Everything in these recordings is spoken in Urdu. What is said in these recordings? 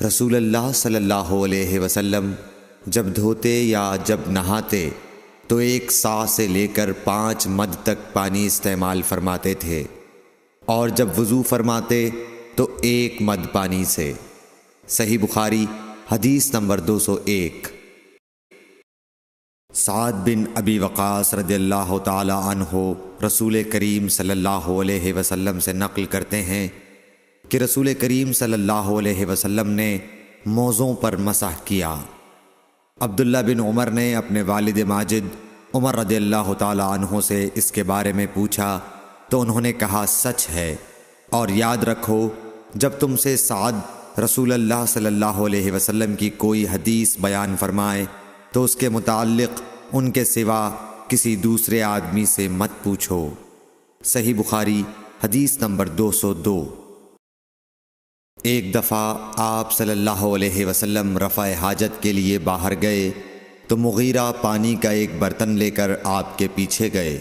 رسول اللہ صلی اللہ علیہ وسلم جب دھوتے یا جب نہاتے تو 1 سا سے لے کر 5 مد تک پانی استعمال فرماتے تھے، اور جب وضو فرماتے تو 1 مد پانی سے۔ صحیح بخاری حدیث نمبر 201۔ سعد بن ابی وقاص رضی اللہ تعالی عنہ رسول کریم صلی اللہ علیہ وسلم سے نقل کرتے ہیں کہ رسول کریم صلی اللہ علیہ وسلم نے موزوں پر مسح کیا۔ عبداللہ بن عمر نے اپنے والد ماجد عمر رضی اللہ تعالی عنہ سے اس کے بارے میں پوچھا تو انہوں نے کہا سچ ہے، اور یاد رکھو جب تم سے سعد رسول اللہ صلی اللہ علیہ وسلم کی کوئی حدیث بیان فرمائے تو اس کے متعلق ان کے سوا کسی دوسرے آدمی سے مت پوچھو۔ صحیح بخاری حدیث نمبر 202۔ ایک دفعہ آپ صلی اللہ علیہ وسلم رفع حاجت کے لیے باہر گئے تو مغیرہ پانی کا ایک برتن لے کر آپ کے پیچھے گئے۔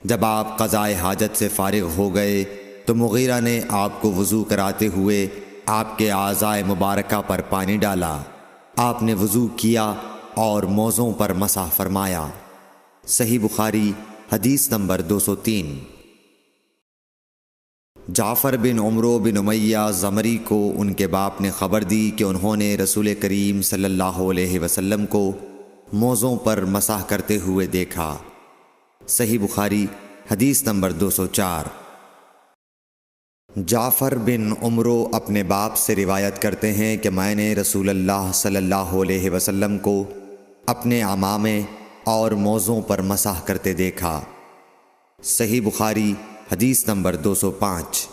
جب آپ قضائے حاجت سے فارغ ہو گئے تو مغیرہ نے آپ کو وضو کراتے ہوئے آپ کے اعضائے مبارکہ پر پانی ڈالا۔ آپ نے وضو کیا اور موزوں پر مسح فرمایا۔ صحیح بخاری حدیث نمبر 203۔ جعفر بن عمرو بن امیہ زمری کو ان کے باپ نے خبر دی کہ انہوں نے رسول کریم صلی اللہ علیہ وسلم کو موزوں پر مسح کرتے ہوئے دیکھا۔ صحیح بخاری حدیث نمبر 204۔ جعفر بن عمرو اپنے باپ سے روایت کرتے ہیں کہ میں نے رسول اللہ صلی اللہ علیہ وسلم کو اپنے عمامے اور موزوں پر مسح کرتے دیکھا۔ صحیح بخاری حدیث نمبر 205۔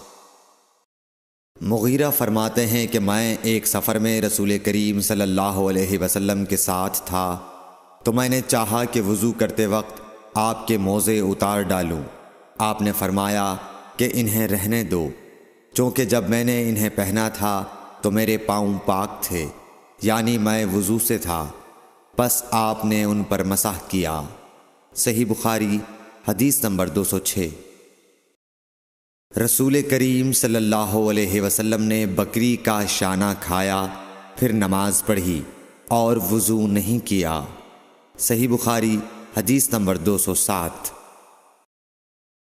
مغیرہ فرماتے ہیں کہ میں ایک سفر میں رسول کریم صلی اللہ علیہ وسلم کے ساتھ تھا تو میں نے چاہا کہ وضو کرتے وقت آپ کے موزے اتار ڈالوں۔ آپ نے فرمایا کہ انہیں رہنے دو، چونکہ جب میں نے انہیں پہنا تھا تو میرے پاؤں پاک تھے، یعنی میں وضو سے تھا، پس آپ نے ان پر مسح کیا۔ صحیح بخاری حدیث نمبر 206۔ رسول کریم صلی اللہ علیہ وسلم نے بکری کا شانہ کھایا، پھر نماز پڑھی اور وضو نہیں کیا۔ صحیح بخاری حدیث نمبر 207۔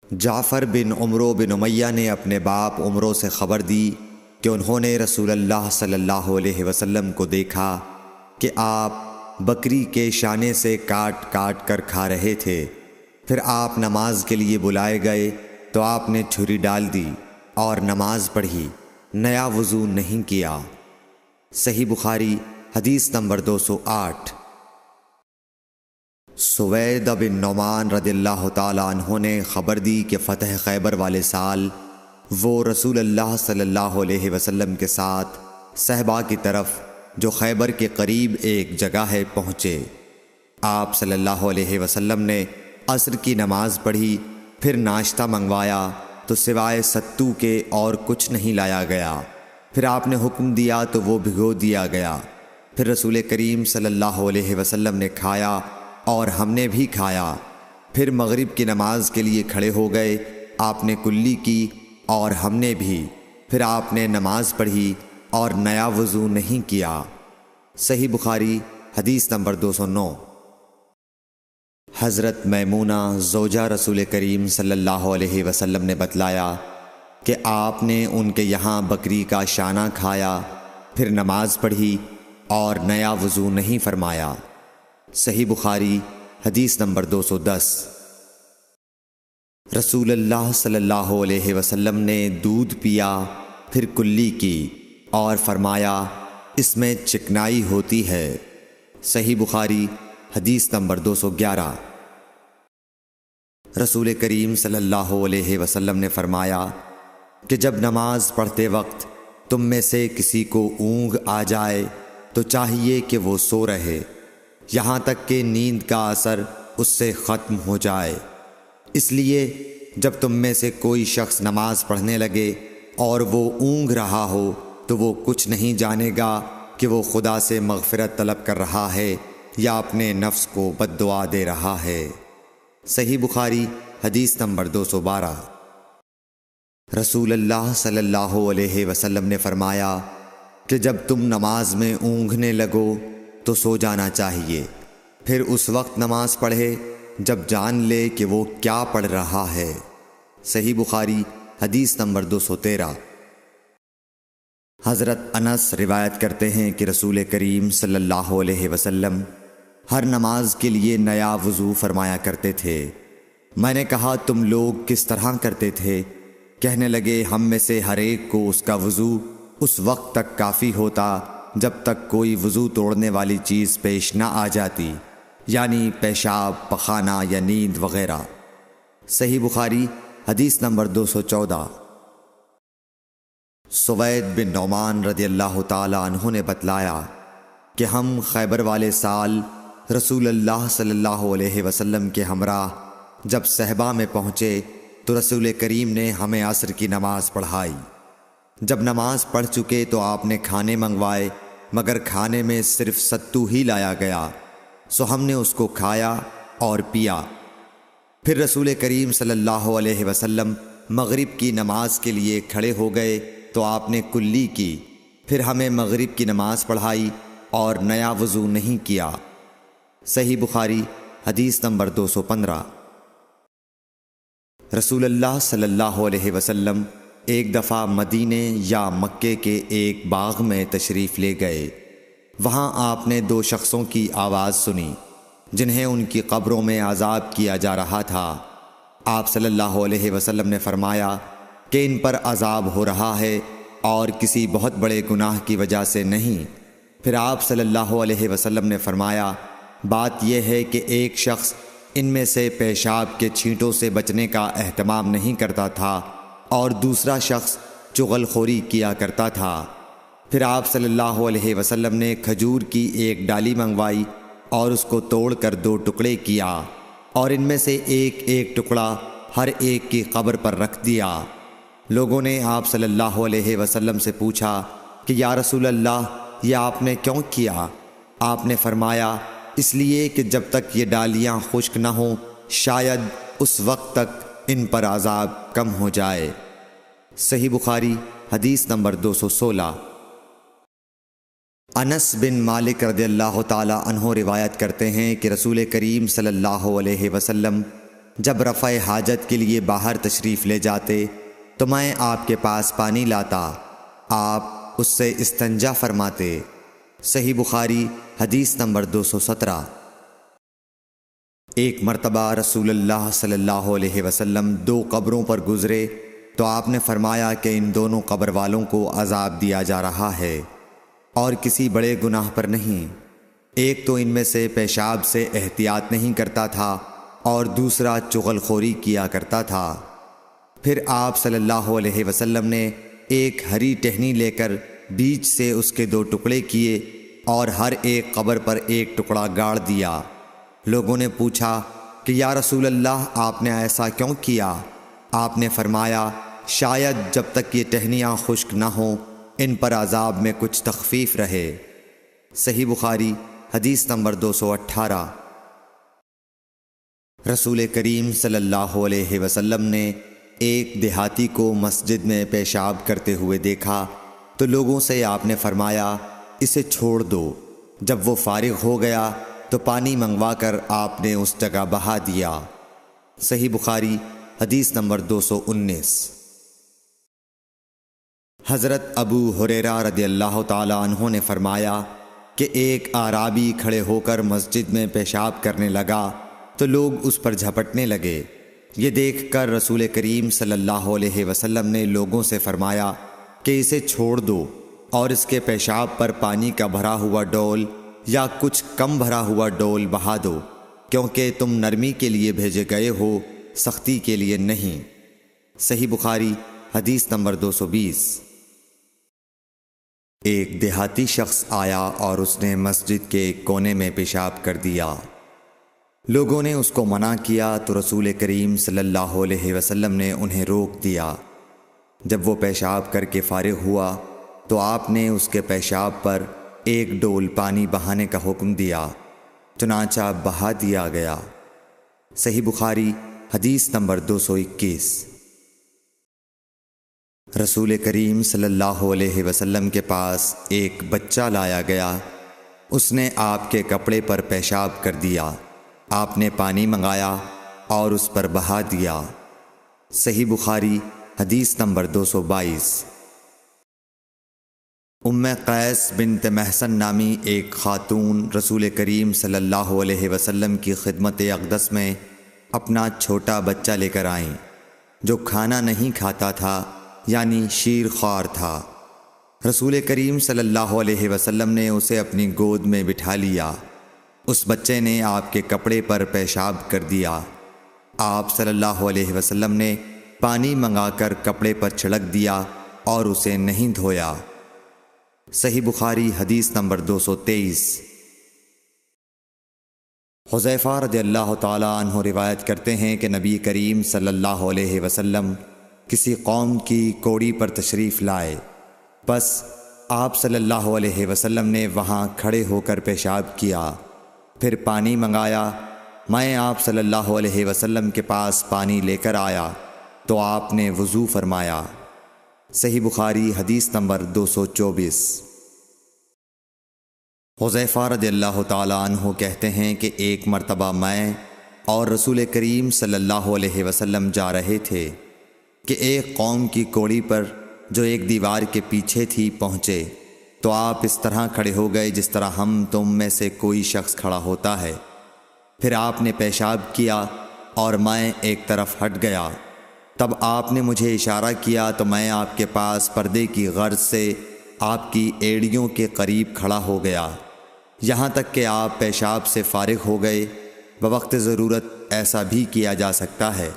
جعفر بن عمرو بن امیہ نے اپنے باپ عمرو سے خبر دی کہ انہوں نے رسول اللہ صلی اللہ علیہ وسلم کو دیکھا کہ آپ بکری کے شانے سے کاٹ کاٹ کر کھا رہے تھے۔ پھر آپ نماز کے لیے بلائے گئے تو آپ نے چھری ڈال دی اور نماز پڑھی، نیا وضو نہیں کیا۔ صحیح بخاری حدیث نمبر 208۔ سوید بن نعمان رضی اللہ تعالی عنہ نے خبر دی کہ فتح خیبر والے سال وہ رسول اللہ صلی اللہ علیہ وسلم کے ساتھ صحبا کی طرف جو خیبر کے قریب ایک جگہ ہے پہنچے۔ آپ صلی اللہ علیہ وسلم نے عصر کی نماز پڑھی، پھر ناشتہ منگوایا تو سوائے ستو کے اور کچھ نہیں لایا گیا۔ پھر آپ نے حکم دیا تو وہ بھگو دیا گیا۔ پھر رسول کریم صلی اللہ علیہ وسلم نے کھایا اور ہم نے بھی کھایا۔ پھر مغرب کی نماز کے لیے کھڑے ہو گئے، آپ نے کلی کی اور ہم نے بھی۔ پھر آپ نے نماز پڑھی اور نیا وضو نہیں کیا۔ صحیح بخاری حدیث نمبر 209۔ حضرت میمونہ زوجہ رسول کریم صلی اللہ علیہ وسلم نے بتلایا کہ آپ نے ان کے یہاں بکری کا شانہ کھایا، پھر نماز پڑھی اور نیا وضو نہیں فرمایا۔ صحیح بخاری حدیث نمبر 210۔ رسول اللہ صلی اللہ علیہ وسلم نے دودھ پیا، پھر کلی کی اور فرمایا اس میں چکنائی ہوتی ہے۔ صحیح بخاری حدیث نمبر 211۔ رسول کریم صلی اللہ علیہ وسلم نے فرمایا کہ جب نماز پڑھتے وقت تم میں سے کسی کو اونگ آ جائے تو چاہیے کہ وہ سو رہے یہاں تک کہ نیند کا اثر اس سے ختم ہو جائے۔ اس لیے جب تم میں سے کوئی شخص نماز پڑھنے لگے اور وہ اونگ رہا ہو تو وہ کچھ نہیں جانے گا کہ وہ خدا سے مغفرت طلب کر رہا ہے یا اپنے نفس کو بد دعا دے رہا ہے۔ صحیح بخاری حدیث نمبر 212۔ رسول اللہ صلی اللہ علیہ وسلم نے فرمایا کہ جب تم نماز میں اونگھنے لگو تو سو جانا چاہیے، پھر اس وقت نماز پڑھے جب جان لے کہ وہ کیا پڑھ رہا ہے۔ صحیح بخاری حدیث نمبر 213۔ حضرت انس روایت کرتے ہیں کہ رسول کریم صلی اللہ علیہ وسلم ہر نماز کے لیے نیا وضو فرمایا کرتے تھے۔ میں نے کہا تم لوگ کس طرح کرتے تھے؟ کہنے لگے ہم میں سے ہر ایک کو اس کا وضو اس وقت تک کافی ہوتا جب تک کوئی وضو توڑنے والی چیز پیش نہ آ جاتی، یعنی پیشاب، پخانہ یا نیند وغیرہ۔ صحیح بخاری حدیث نمبر 214۔ سوید بن نعمان رضی اللہ تعالی عنہ نے بتلایا کہ ہم خیبر والے سال رسول اللہ صلی اللہ علیہ وسلم کے ہمراہ جب صحبہ میں پہنچے تو رسول کریم نے ہمیں عصر کی نماز پڑھائی۔ جب نماز پڑھ چکے تو آپ نے کھانے منگوائے، مگر کھانے میں صرف ستو ہی لایا گیا، سو ہم نے اس کو کھایا اور پیا۔ پھر رسول کریم صلی اللہ علیہ وسلم مغرب کی نماز کے لیے کھڑے ہو گئے تو آپ نے کلی کی، پھر ہمیں مغرب کی نماز پڑھائی اور نیا وضو نہیں کیا۔ صحیح بخاری حدیث نمبر 215۔ رسول اللہ صلی اللہ علیہ وسلم ایک دفعہ مدینے یا مکے کے ایک باغ میں تشریف لے گئے۔ وہاں آپ نے 2 شخصوں کی آواز سنی جنہیں ان کی قبروں میں عذاب کیا جا رہا تھا۔ آپ صلی اللہ علیہ وسلم نے فرمایا کہ ان پر عذاب ہو رہا ہے اور کسی بہت بڑے گناہ کی وجہ سے نہیں۔ پھر آپ صلی اللہ علیہ وسلم نے فرمایا بات یہ ہے کہ ایک شخص ان میں سے پیشاب کے چھینٹوں سے بچنے کا اہتمام نہیں کرتا تھا اور دوسرا شخص چغل خوری کیا کرتا تھا۔ پھر آپ صلی اللہ علیہ وسلم نے کھجور کی ایک ڈالی منگوائی اور اس کو توڑ کر 2 ٹکڑے کیا اور ان میں سے ایک ایک ٹکڑا ہر ایک کی قبر پر رکھ دیا۔ لوگوں نے آپ صلی اللہ علیہ وسلم سے پوچھا کہ یا رسول اللہ یہ آپ نے کیوں کیا؟ آپ نے فرمایا اس لیے کہ جب تک یہ ڈالیاں خشک نہ ہوں شاید اس وقت تک ان پر عذاب کم ہو جائے۔ صحیح بخاری حدیث نمبر 216۔ انس بن مالک رضی اللہ تعالی عنہ روایت کرتے ہیں کہ رسول کریم صلی اللہ علیہ وسلم جب رفع حاجت کے لیے باہر تشریف لے جاتے تو میں آپ کے پاس پانی لاتا، آپ اس سے استنجا فرماتے۔ صحیح بخاری حدیث نمبر 217۔ ایک مرتبہ رسول اللہ صلی اللہ علیہ وسلم 2 قبروں پر گزرے تو آپ نے فرمایا کہ ان دونوں قبر والوں کو عذاب دیا جا رہا ہے اور کسی بڑے گناہ پر نہیں۔ ایک تو ان میں سے پیشاب سے احتیاط نہیں کرتا تھا اور دوسرا چغل خوری کیا کرتا تھا۔ پھر آپ صلی اللہ علیہ وسلم نے ایک ہری ٹہنی لے کر بیچ سے اس کے 2 ٹکڑے کیے اور ہر ایک قبر پر ایک ٹکڑا گاڑ دیا۔ لوگوں نے پوچھا کہ یا رسول اللہ آپ نے ایسا کیوں کیا؟ آپ نے فرمایا شاید جب تک یہ ٹہنیاں خشک نہ ہوں ان پر عذاب میں کچھ تخفیف رہے۔ صحیح بخاری حدیث نمبر 218۔ رسول کریم صلی اللہ علیہ وسلم نے ایک دیہاتی کو مسجد میں پیشاب کرتے ہوئے دیکھا تو لوگوں سے آپ نے فرمایا اسے چھوڑ دو۔ جب وہ فارغ ہو گیا تو پانی منگوا کر آپ نے اس جگہ بہا دیا۔ صحیح بخاری حدیث نمبر 219۔ حضرت ابو ہریرہ رضی اللہ تعالی عنہ نے فرمایا کہ ایک اعرابی کھڑے ہو کر مسجد میں پیشاب کرنے لگا تو لوگ اس پر جھپٹنے لگے۔ یہ دیکھ کر رسول کریم صلی اللہ علیہ وسلم نے لوگوں سے فرمایا کہ اسے چھوڑ دو اور اس کے پیشاب پر پانی کا بھرا ہوا ڈول یا کچھ کم بھرا ہوا ڈول بہا دو، کیونکہ تم نرمی کے لیے بھیجے گئے ہو، سختی کے لیے نہیں۔ صحیح بخاری حدیث نمبر 220۔ ایک دیہاتی شخص آیا اور اس نے مسجد کے ایک کونے میں پیشاب کر دیا۔ لوگوں نے اس کو منع کیا تو رسول کریم صلی اللہ علیہ وسلم نے انہیں روک دیا۔ جب وہ پیشاب کر کے فارغ ہوا تو آپ نے اس کے پیشاب پر ایک ڈول پانی بہانے کا حکم دیا، چنانچہ بہا دیا گیا۔ صحیح بخاری حدیث نمبر 221۔ رسول کریم صلی اللہ علیہ وسلم کے پاس ایک بچہ لایا گیا۔ اس نے آپ کے کپڑے پر پیشاب کر دیا۔ آپ نے پانی منگایا اور اس پر بہا دیا۔ صحیح بخاری حدیث نمبر 222۔ ام قیس بنت محسن نامی ایک خاتون رسول کریم صلی اللہ علیہ وسلم کی خدمت اقدس میں اپنا چھوٹا بچہ لے کر آئیں، جو کھانا نہیں کھاتا تھا، یعنی شیر خوار تھا۔ رسول کریم صلی اللہ علیہ وسلم نے اسے اپنی گود میں بٹھا لیا۔ اس بچے نے آپ کے کپڑے پر پیشاب کر دیا۔ آپ صلی اللہ علیہ وسلم نے پانی منگا کر کپڑے پر چھڑک دیا اور اسے نہیں دھویا۔ صحیح بخاری حدیث نمبر 223۔ حذیفہ رضی اللہ تعالی عنہ روایت کرتے ہیں کہ نبی کریم صلی اللہ علیہ وسلم کسی قوم کی کوڑی پر تشریف لائے، بس آپ صلی اللہ علیہ وسلم نے وہاں کھڑے ہو کر پیشاب کیا، پھر پانی منگایا۔ میں آپ صلی اللہ علیہ وسلم کے پاس پانی لے کر آیا تو آپ نے وضو فرمایا۔ صحیح بخاری حدیث نمبر 224۔ حذیفہ رضی اللہ تعالی عنہ کہتے ہیں کہ ایک مرتبہ میں اور رسول کریم صلی اللہ علیہ وسلم جا رہے تھے کہ ایک قوم کی کوڑی پر جو ایک دیوار کے پیچھے تھی پہنچے، تو آپ اس طرح کھڑے ہو گئے جس طرح ہم تم میں سے کوئی شخص کھڑا ہوتا ہے۔ پھر آپ نے پیشاب کیا اور میں ایک طرف ہٹ گیا۔ تب آپ نے مجھے اشارہ کیا تو میں آپ کے پاس پردے کی غرض سے آپ کی ایڑیوں کے قریب کھڑا ہو گیا، یہاں تک کہ آپ پیشاب سے فارغ ہو گئے۔ بوقت ضرورت ایسا بھی کیا جا سکتا ہے۔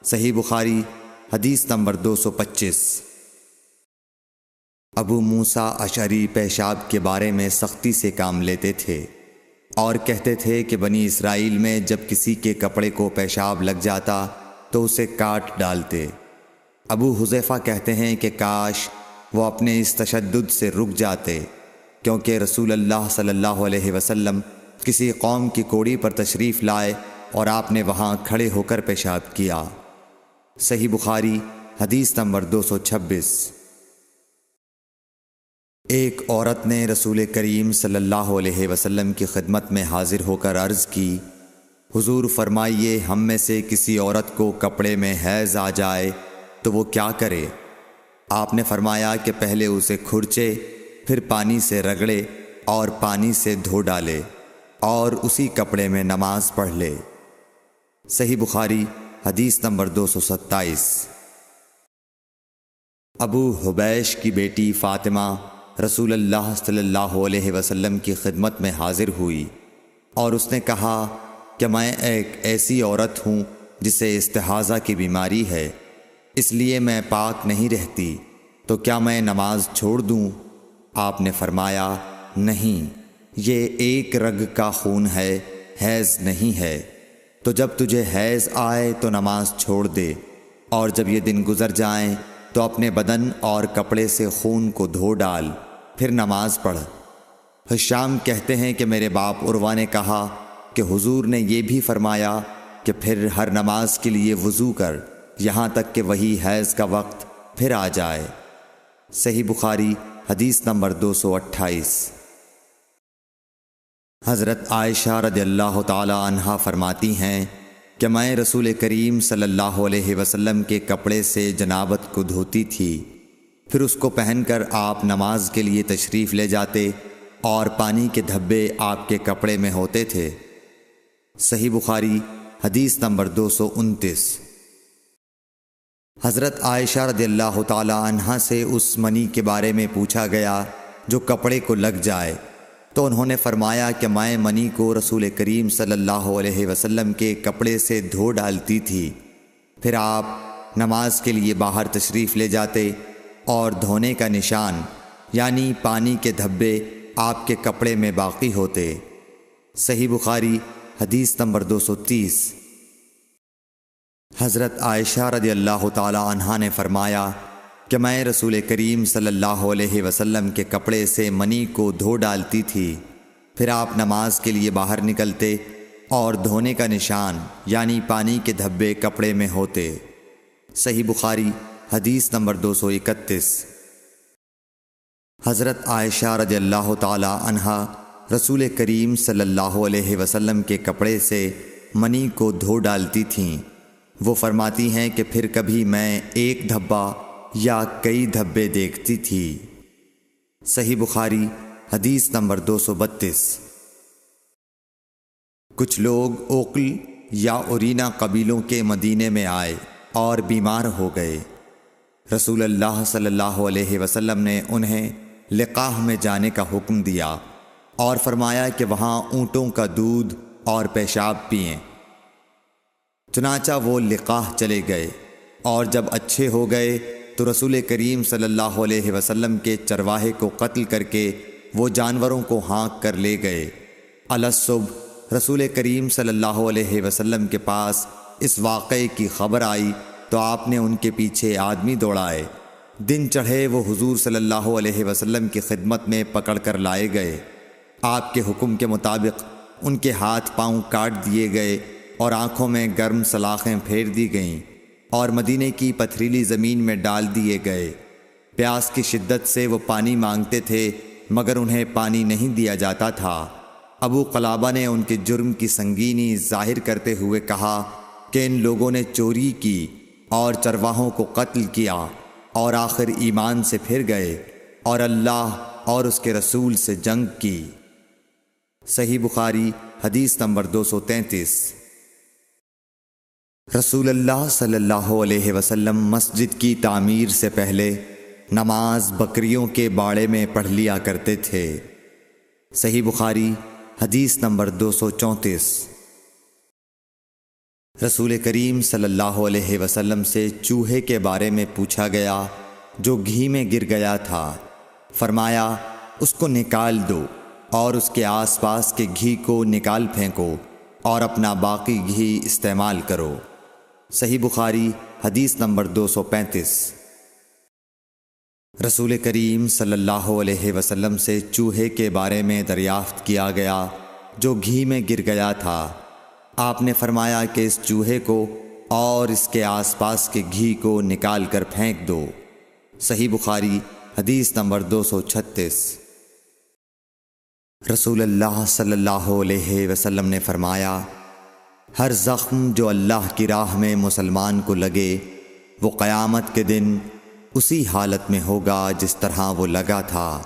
صحیح بخاری حدیث نمبر 225۔ ابو موسیٰ اشعری پیشاب کے بارے میں سختی سے کام لیتے تھے اور کہتے تھے کہ بنی اسرائیل میں جب کسی کے کپڑے کو پیشاب لگ جاتا تو اسے کاٹ ڈالتے۔ ابو حذیفہ کہتے ہیں کہ کاش وہ اپنے اس تشدد سے رک جاتے، کیونکہ رسول اللہ صلی اللہ علیہ وسلم کسی قوم کی کوڑی پر تشریف لائے اور آپ نے وہاں کھڑے ہو کر پیشاب کیا۔ صحیح بخاری حدیث نمبر 226۔ ایک عورت نے رسول کریم صلی اللہ علیہ وسلم کی خدمت میں حاضر ہو کر عرض کی، حضور فرمائیے ہم میں سے کسی عورت کو کپڑے میں حیض آ جائے تو وہ کیا کرے؟ آپ نے فرمایا کہ پہلے اسے کھرچے، پھر پانی سے رگڑے اور پانی سے دھو ڈالے اور اسی کپڑے میں نماز پڑھ لے۔ صحیح بخاری حدیث نمبر 227۔ ابو حبیش کی بیٹی فاطمہ رسول اللہ صلی اللہ علیہ وسلم کی خدمت میں حاضر ہوئی اور اس نے کہا کہ میں ایک ایسی عورت ہوں جسے استحاضہ کی بیماری ہے، اس لیے میں پاک نہیں رہتی، تو کیا میں نماز چھوڑ دوں؟ آپ نے فرمایا نہیں، یہ ایک رگ کا خون ہے، حیض نہیں ہے، تو جب تجھے حیض آئے تو نماز چھوڑ دے، اور جب یہ دن گزر جائیں تو اپنے بدن اور کپڑے سے خون کو دھو ڈال، پھر نماز پڑھ۔ ہشام کہتے ہیں کہ میرے باپ عروہ نے کہا کہ حضور نے یہ بھی فرمایا کہ پھر ہر نماز کے لیے وضو کر، یہاں تک کہ وہی حیض کا وقت پھر آ جائے۔ صحیح بخاری حدیث نمبر 228۔ حضرت عائشہ رضی اللہ تعالی عنہا فرماتی ہیں کہ میں رسول کریم صلی اللہ علیہ وسلم کے کپڑے سے جنابت کو دھوتی تھی، پھر اس کو پہن کر آپ نماز کے لیے تشریف لے جاتے اور پانی کے دھبے آپ کے کپڑے میں ہوتے تھے۔ صحیح بخاری حدیث نمبر 229۔ حضرت عائشہ رضی اللہ تعالی عنہا سے اس منی کے بارے میں پوچھا گیا جو کپڑے کو لگ جائے، تو انہوں نے فرمایا کہ میں منی کو رسول کریم صلی اللہ علیہ وسلم کے کپڑے سے دھو ڈالتی تھی، پھر آپ نماز کے لیے باہر تشریف لے جاتے اور دھونے کا نشان یعنی پانی کے دھبے آپ کے کپڑے میں باقی ہوتے۔ صحیح بخاری حدیث نمبر 230۔ حضرت عائشہ رضی اللہ تعالی عنہا نے فرمایا کہ میں رسول کریم صلی اللہ علیہ وسلم کے کپڑے سے منی کو دھو ڈالتی تھی، پھر آپ نماز کے لیے باہر نکلتے اور دھونے کا نشان یعنی پانی کے دھبے کپڑے میں ہوتے۔ صحیح بخاری حدیث نمبر 231۔ حضرت عائشہ رضی اللہ تعالی عنہا رسول کریم صلی اللہ علیہ وسلم کے کپڑے سے منی کو دھو ڈالتی تھیں۔ وہ فرماتی ہیں کہ پھر کبھی میں ایک دھبہ یا کئی دھبے دیکھتی تھی۔ صحیح بخاری حدیث نمبر 232۔ کچھ لوگ اوقل یا اورینا قبیلوں کے مدینے میں آئے اور بیمار ہو گئے۔ رسول اللہ صلی اللہ علیہ وسلم نے انہیں لقاح میں جانے کا حکم دیا اور فرمایا کہ وہاں اونٹوں کا دودھ اور پیشاب پئیں۔ چنانچہ وہ لقاح چلے گئے، اور جب اچھے ہو گئے تو رسول کریم صلی اللہ علیہ وسلم کے چرواہے کو قتل کر کے وہ جانوروں کو ہانک کر لے گئے۔ الصبح رسول کریم صلی اللہ علیہ وسلم کے پاس اس واقعے کی خبر آئی تو آپ نے ان کے پیچھے آدمی دوڑائے۔ دن چڑھے وہ حضور صلی اللہ علیہ وسلم کی خدمت میں پکڑ کر لائے گئے۔ آپ کے حکم کے مطابق ان کے ہاتھ پاؤں کاٹ دیے گئے اور آنکھوں میں گرم سلاخیں پھیر دی گئیں اور مدینے کی پتھریلی زمین میں ڈال دیے گئے۔ پیاس کی شدت سے وہ پانی مانگتے تھے مگر انہیں پانی نہیں دیا جاتا تھا۔ ابو قلابہ نے ان کے جرم کی سنگینی ظاہر کرتے ہوئے کہا کہ ان لوگوں نے چوری کی اور چرواہوں کو قتل کیا اور آخر ایمان سے پھر گئے اور اللہ اور اس کے رسول سے جنگ کی۔ صحیح بخاری حدیث نمبر 233۔ رسول اللہ صلی اللہ علیہ وسلم مسجد کی تعمیر سے پہلے نماز بکریوں کے باڑے میں پڑھ لیا کرتے تھے۔ صحیح بخاری حدیث نمبر 234۔ رسول کریم صلی اللہ علیہ وسلم سے چوہے کے بارے میں پوچھا گیا جو گھی میں گر گیا تھا۔ فرمایا اس کو نکال دو اور اس کے آس پاس کے گھی کو نکال پھینکو اور اپنا باقی گھی استعمال کرو۔ صحیح بخاری حدیث نمبر 235۔ رسول کریم صلی اللہ علیہ وسلم سے چوہے کے بارے میں دریافت کیا گیا جو گھی میں گر گیا تھا۔ آپ نے فرمایا کہ اس چوہے کو اور اس کے آس پاس کے گھی کو نکال کر پھینک دو۔ صحیح بخاری حدیث نمبر 236۔ رسول اللہ صلی اللہ علیہ وسلم نے فرمایا ہر زخم جو اللہ کی راہ میں مسلمان کو لگے وہ قیامت کے دن اسی حالت میں ہوگا جس طرح وہ لگا تھا۔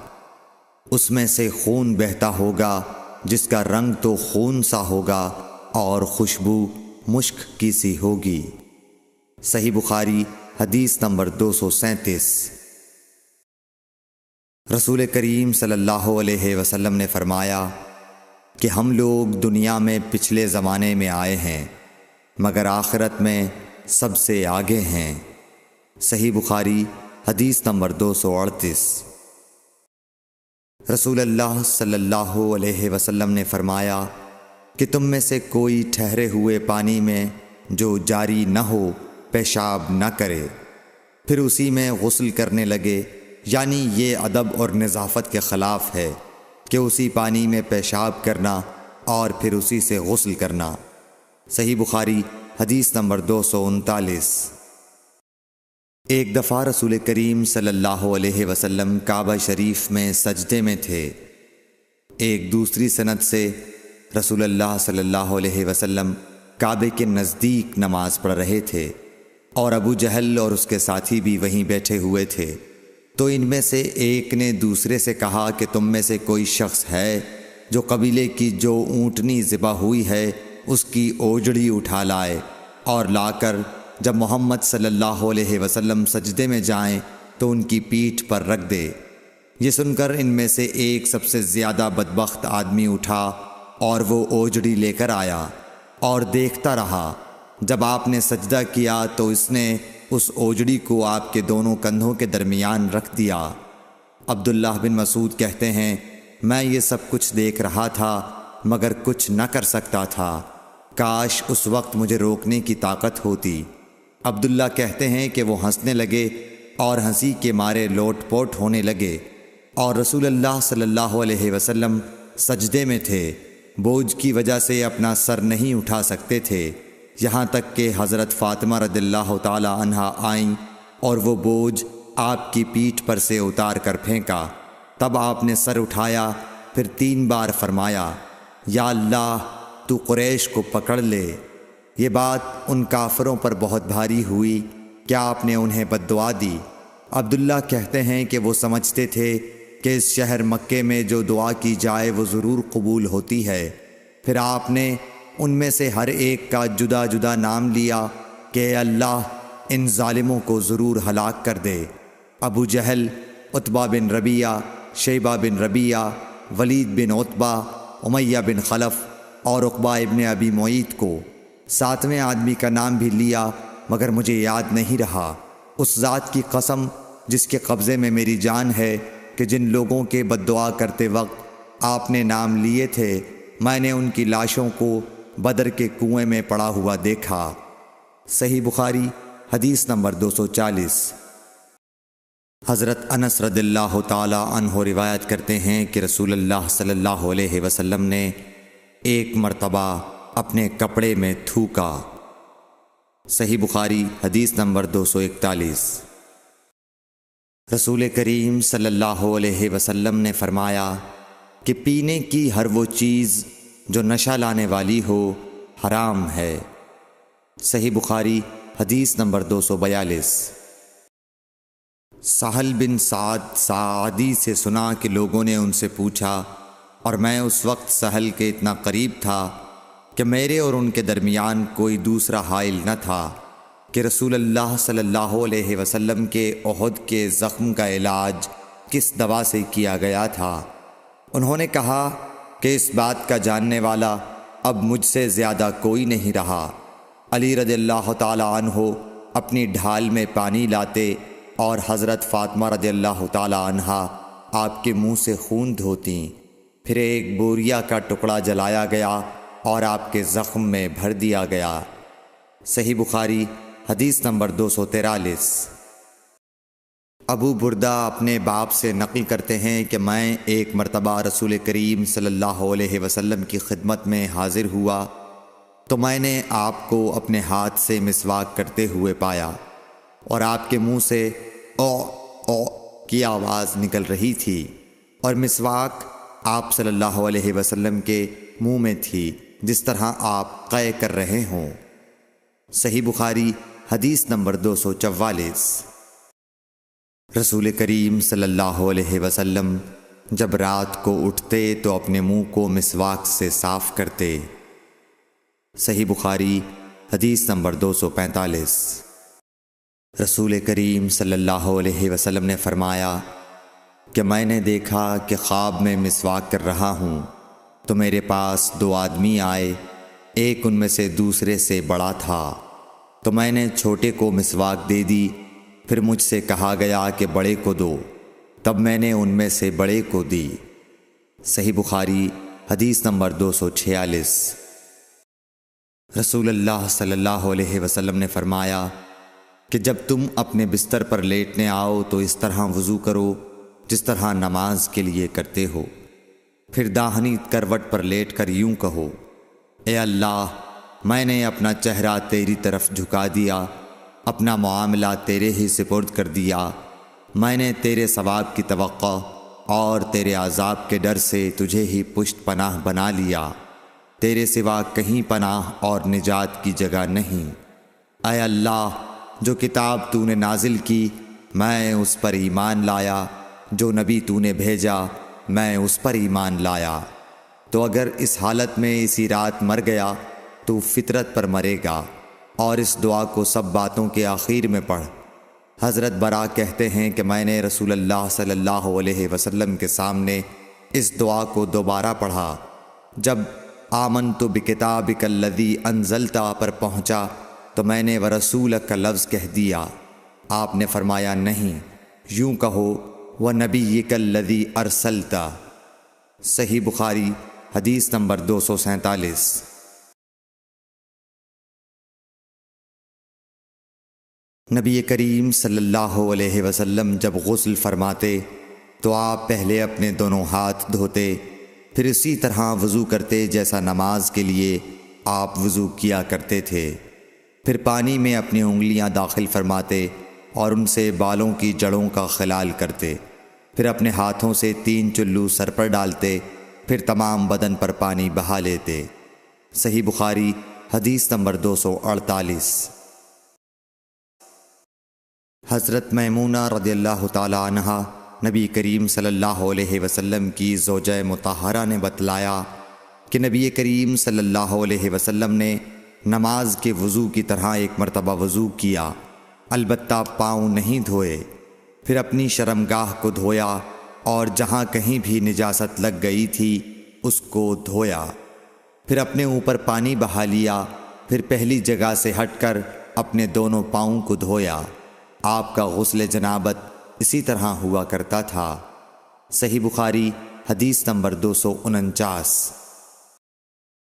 اس میں سے خون بہتا ہوگا جس کا رنگ تو خون سا ہوگا اور خوشبو مشک کی سی ہوگی۔ صحیح بخاری حدیث نمبر 237۔ رسول کریم صلی اللہ علیہ وسلم نے فرمایا کہ ہم لوگ دنیا میں پچھلے زمانے میں آئے ہیں مگر آخرت میں سب سے آگے ہیں۔ صحیح بخاری حدیث نمبر 238۔ رسول اللہ صلی اللہ علیہ وسلم نے فرمایا کہ تم میں سے کوئی ٹھہرے ہوئے پانی میں جو جاری نہ ہو پیشاب نہ کرے پھر اسی میں غسل کرنے لگے، یعنی یہ ادب اور نظافت کے خلاف ہے کہ اسی پانی میں پیشاب کرنا اور پھر اسی سے غسل کرنا۔ صحیح بخاری حدیث نمبر 239۔ ایک دفعہ رسول کریم صلی اللہ علیہ وسلم کعبہ شریف میں سجدے میں تھے۔ ایک دوسری سند سے رسول اللہ صلی اللہ علیہ وسلم کعبے کے نزدیک نماز پڑھ رہے تھے اور ابو جہل اور اس کے ساتھی بھی وہیں بیٹھے ہوئے تھے۔ تو ان میں سے ایک نے دوسرے سے کہا کہ تم میں سے کوئی شخص ہے جو قبیلے کی جو اونٹنی ذبح ہوئی ہے اس کی اوجڑی اٹھا لائے اور لا کر جب محمد صلی اللہ علیہ وسلم سجدے میں جائیں تو ان کی پیٹھ پر رکھ دے۔ یہ سن کر ان میں سے ایک سب سے زیادہ بدبخت آدمی اٹھا اور وہ اوجڑی لے کر آیا اور دیکھتا رہا۔ جب آپ نے سجدہ کیا تو اس نے اس اوجڑی کو آپ کے دونوں کندھوں کے درمیان رکھ دیا۔ عبداللہ بن مسعود کہتے ہیں میں یہ سب کچھ دیکھ رہا تھا مگر کچھ نہ کر سکتا تھا، کاش اس وقت مجھے روکنے کی طاقت ہوتی۔ عبداللہ کہتے ہیں کہ وہ ہنسنے لگے اور ہنسی کے مارے لوٹ پوٹ ہونے لگے اور رسول اللہ صلی اللہ علیہ وسلم سجدے میں تھے، بوجھ کی وجہ سے اپنا سر نہیں اٹھا سکتے تھے، یہاں تک کہ حضرت فاطمہ رضی اللہ تعالی عنہا آئیں اور وہ بوجھ آپ کی پیٹھ پر سے اتار کر پھینکا۔ تب آپ نے سر اٹھایا، پھر 3 بار فرمایا، یا اللہ تو قریش کو پکڑ لے۔ یہ بات ان کافروں پر بہت بھاری ہوئی کہ آپ نے انہیں بد دعا دی۔ عبداللہ کہتے ہیں کہ وہ سمجھتے تھے کہ اس شہر مکے میں جو دعا کی جائے وہ ضرور قبول ہوتی ہے۔ پھر آپ نے ان میں سے ہر ایک کا جدا جدا نام لیا کہ اے اللہ ان ظالموں کو ضرور ہلاک کر دے۔ ابو جہل، عتبہ بن ربیعہ، شیبہ بن ربیعہ، ولید بن عتبہ، امیہ بن خلف اور عقبہ ابن ابی معیط کو۔ 7ویں آدمی کا نام بھی لیا مگر مجھے یاد نہیں رہا۔ اس ذات کی قسم جس کے قبضے میں میری جان ہے کہ جن لوگوں کے بد دعا کرتے وقت آپ نے نام لیے تھے میں نے ان کی لاشوں کو بدر کے کنویں میں پڑا ہوا دیکھا۔ صحیح بخاری حدیث نمبر 240۔ حضرت انس رضی اللہ تعالی عنہ روایت کرتے ہیں کہ رسول اللہ صلی اللہ علیہ وسلم نے ایک مرتبہ اپنے کپڑے میں تھوکا۔ صحیح بخاری حدیث نمبر 241۔ رسول کریم صلی اللہ علیہ وسلم نے فرمایا کہ پینے کی ہر وہ چیز جو نشہ لانے والی ہو حرام ہے۔ صحیح بخاری حدیث نمبر 242۔ سہل بن سعد ساعدی سے سنا کہ لوگوں نے ان سے پوچھا، اور میں اس وقت سہل کے اتنا قریب تھا کہ میرے اور ان کے درمیان کوئی دوسرا حائل نہ تھا، کہ رسول اللہ صلی اللہ علیہ وسلم کے احد کے زخم کا علاج کس دوا سے کیا گیا تھا۔ انہوں نے کہا کہ اس بات کا جاننے والا اب مجھ سے زیادہ کوئی نہیں رہا۔ علی رضی اللہ تعالی عنہ اپنی ڈھال میں پانی لاتے اور حضرت فاطمہ رضی اللہ تعالی عنہا آپ کے منہ سے خون دھوتیں، پھر ایک بوریا کا ٹکڑا جلایا گیا اور آپ کے زخم میں بھر دیا گیا۔ صحیح بخاری حدیث نمبر 243۔ ابو بردہ اپنے باپ سے نقل کرتے ہیں کہ میں ایک مرتبہ رسول کریم صلی اللہ علیہ وسلم کی خدمت میں حاضر ہوا تو میں نے آپ کو اپنے ہاتھ سے مسواک کرتے ہوئے پایا اور آپ کے منہ سے او او کی آواز نکل رہی تھی، اور مسواک آپ صلی اللہ علیہ وسلم کے منہ میں تھی جس طرح آپ قے کر رہے ہوں۔ صحیح بخاری حدیث نمبر 244۔ رسول کریم صلی اللہ علیہ وسلم جب رات کو اٹھتے تو اپنے منہ کو مسواک سے صاف کرتے۔ صحیح بخاری حدیث نمبر 245۔ رسول کریم صلی اللہ علیہ وسلم نے فرمایا کہ میں نے دیکھا کہ خواب میں مسواک کر رہا ہوں تو میرے پاس 2 آدمی آئے، ایک ان میں سے دوسرے سے بڑا تھا، تو میں نے چھوٹے کو مسواک دے دی، پھر مجھ سے کہا گیا کہ بڑے کو دو، تب میں نے ان میں سے بڑے کو دی۔ صحیح بخاری حدیث نمبر 246۔ رسول اللہ صلی اللہ علیہ وسلم نے فرمایا کہ جب تم اپنے بستر پر لیٹنے آؤ تو اس طرح وضو کرو جس طرح نماز کے لیے کرتے ہو، پھر داہنی کروٹ پر لیٹ کر یوں کہو، اے اللہ میں نے اپنا چہرہ تیری طرف جھکا دیا، اپنا معاملہ تیرے ہی سپرد کر دیا، میں نے تیرے ثواب کی توقع اور تیرے عذاب کے ڈر سے تجھے ہی پشت پناہ بنا لیا، تیرے سوا کہیں پناہ اور نجات کی جگہ نہیں۔ اے اللہ جو کتاب تو نے نازل کی میں اس پر ایمان لایا، جو نبی تو نے بھیجا میں اس پر ایمان لایا، تو اگر اس حالت میں اسی رات مر گیا تو فطرت پر مرے گا، اور اس دعا کو سب باتوں کے آخر میں پڑھ۔ حضرت برا کہتے ہیں کہ میں نے رسول اللہ صلی اللہ علیہ وسلم کے سامنے اس دعا کو دوبارہ پڑھا، جب آمنت بکتابک الذی انزلت پر پہنچا تو میں نے ورسولک کا لفظ کہہ دیا۔ آپ نے فرمایا نہیں، یوں کہو ونبیک الذی ارسلت۔ صحیح بخاری حدیث نمبر 247۔ نبی کریم صلی اللہ علیہ وسلم جب غسل فرماتے تو آپ پہلے اپنے دونوں ہاتھ دھوتے، پھر اسی طرح وضو کرتے جیسا نماز کے لیے آپ وضو کیا کرتے تھے، پھر پانی میں اپنی انگلیاں داخل فرماتے اور ان سے بالوں کی جڑوں کا خلال کرتے، پھر اپنے ہاتھوں سے 3 چلو سر پر ڈالتے، پھر تمام بدن پر پانی بہا لیتے۔ صحیح بخاری حدیث نمبر 248۔ حضرت میمونہ رضی اللہ تعالی عنہا نبی کریم صلی اللہ علیہ وسلم کی زوجہ مطہرہ نے بتلایا کہ نبی کریم صلی اللہ علیہ وسلم نے نماز کے وضو کی طرح ایک مرتبہ وضو کیا، البتہ پاؤں نہیں دھوئے، پھر اپنی شرمگاہ کو دھویا اور جہاں کہیں بھی نجاست لگ گئی تھی اس کو دھویا، پھر اپنے اوپر پانی بہا لیا، پھر پہلی جگہ سے ہٹ کر اپنے دونوں پاؤں کو دھویا۔ آپ کا غسل جنابت اسی طرح ہوا کرتا تھا۔ صحیح بخاری حدیث نمبر 249۔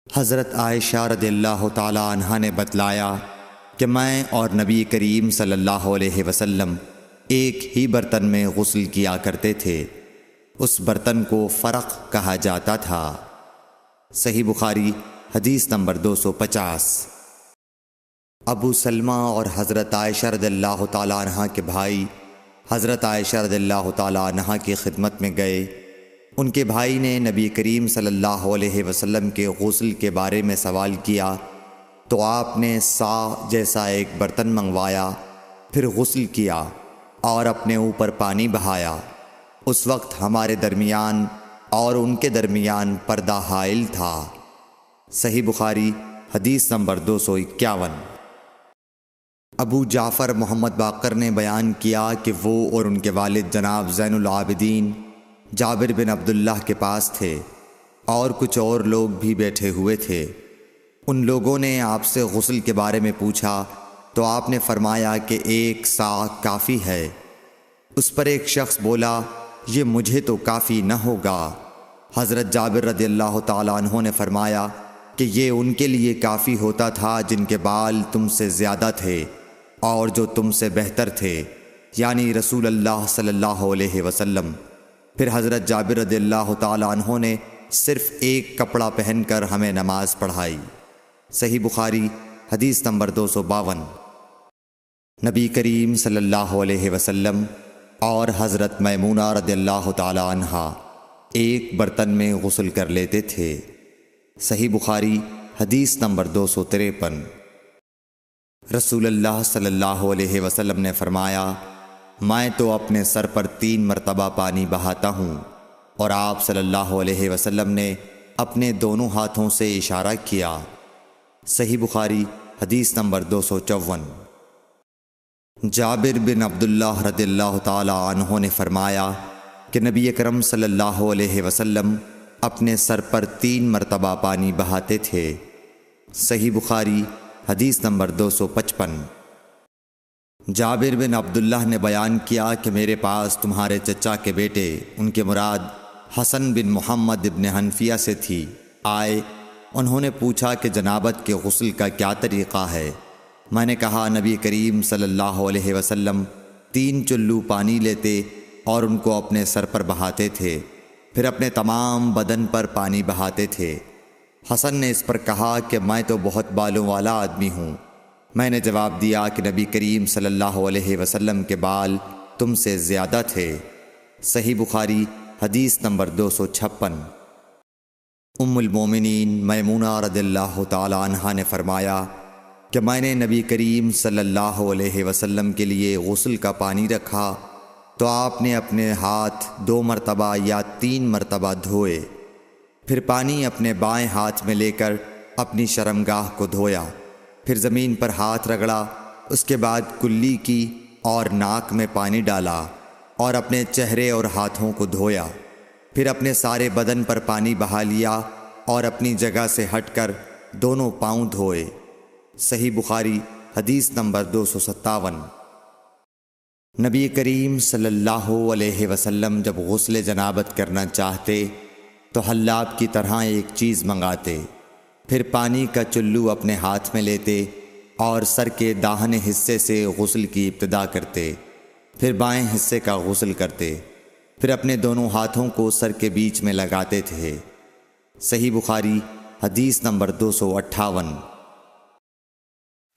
حضرت عائشہ رضی اللہ تعالی عنہا نے بتلایا کہ میں اور نبی کریم صلی اللہ علیہ وسلم ایک ہی برتن میں غسل کیا کرتے تھے، اس برتن کو فرق کہا جاتا تھا۔ صحیح بخاری حدیث نمبر 250۔ ابو سلمہ اور حضرت عائشہ رضی اللہ تعالی عنہا کے بھائی حضرت عائشہ رضی اللہ تعالی عنہا کی خدمت میں گئے۔ ان کے بھائی نے نبی کریم صلی اللہ علیہ وسلم کے غسل کے بارے میں سوال کیا تو آپ نے سا جیسا ایک برتن منگوایا، پھر غسل کیا اور اپنے اوپر پانی بہایا۔ اس وقت ہمارے درمیان اور ان کے درمیان پردہ حائل تھا۔ صحیح بخاری حدیث نمبر 251۔ ابو جعفر محمد باقر نے بیان کیا کہ وہ اور ان کے والد جناب زین العابدین جابر بن عبداللہ کے پاس تھے اور کچھ اور لوگ بھی بیٹھے ہوئے تھے۔ ان لوگوں نے آپ سے غسل کے بارے میں پوچھا تو آپ نے فرمایا کہ 1 سا کافی ہے۔ اس پر ایک شخص بولا، یہ مجھے تو کافی نہ ہوگا۔ حضرت جابر رضی اللہ تعالیٰ عنہ نے فرمایا کہ یہ ان کے لیے کافی ہوتا تھا جن کے بال تم سے زیادہ تھے اور جو تم سے بہتر تھے، یعنی رسول اللہ صلی اللہ علیہ وسلم۔ پھر حضرت جابر رضی اللہ تعالیٰ عنہ نے صرف ایک کپڑا پہن کر ہمیں نماز پڑھائی۔ صحیح بخاری حدیث نمبر 252۔ نبی کریم صلی اللہ علیہ وسلم اور حضرت میمونہ رضی اللہ تعالیٰ عنہا ایک برتن میں غسل کر لیتے تھے۔ صحیح بخاری حدیث نمبر 253۔ رسول اللہ صلی اللہ علیہ وسلم نے فرمایا، میں تو اپنے سر پر 3 مرتبہ پانی بہاتا ہوں، اور آپ صلی اللہ علیہ وسلم نے اپنے دونوں ہاتھوں سے اشارہ کیا۔ صحیح بخاری حدیث نمبر 254۔ جابر بن عبداللہ رضی اللہ تعالی عنہ نے فرمایا کہ نبی اکرم صلی اللہ علیہ وسلم اپنے سر پر 3 مرتبہ پانی بہاتے تھے۔ صحیح بخاری حدیث نمبر 255۔ جابر بن عبداللہ نے بیان کیا کہ میرے پاس تمہارے چچا کے بیٹے، ان کے مراد حسن بن محمد ابن حنفیہ سے تھی، آئے۔ انہوں نے پوچھا کہ جنابت کے غسل کا کیا طریقہ ہے؟ میں نے کہا، نبی کریم صلی اللہ علیہ وسلم 3 چلو پانی لیتے اور ان کو اپنے سر پر بہاتے تھے، پھر اپنے تمام بدن پر پانی بہاتے تھے۔ حسن نے اس پر کہا کہ میں تو بہت بالوں والا آدمی ہوں۔ میں نے جواب دیا کہ نبی کریم صلی اللہ علیہ وسلم کے بال تم سے زیادہ تھے۔ صحیح بخاری حدیث نمبر 256۔ ام المومنین میمونہ رضی اللہ تعالی عنہا نے فرمایا کہ میں نے نبی کریم صلی اللہ علیہ وسلم کے لیے غسل کا پانی رکھا تو آپ نے اپنے ہاتھ 2 مرتبہ یا 3 مرتبہ دھوئے، پھر پانی اپنے بائیں ہاتھ میں لے کر اپنی شرمگاہ کو دھویا، پھر زمین پر ہاتھ رگڑا، اس کے بعد کلی کی اور ناک میں پانی ڈالا اور اپنے چہرے اور ہاتھوں کو دھویا، پھر اپنے سارے بدن پر پانی بہا لیا اور اپنی جگہ سے ہٹ کر دونوں پاؤں دھوئے۔ صحیح بخاری حدیث نمبر 257۔ نبی کریم صلی اللہ علیہ وسلم جب غسل جنابت کرنا چاہتے تو حلاب کی طرح ایک چیز منگاتے، پھر پانی کا چلو اپنے ہاتھ میں لیتے اور سر کے داہنے حصے سے غسل کی ابتدا کرتے، پھر بائیں حصے کا غسل کرتے، پھر اپنے دونوں ہاتھوں کو سر کے بیچ میں لگاتے تھے۔ صحیح بخاری حدیث نمبر 258۔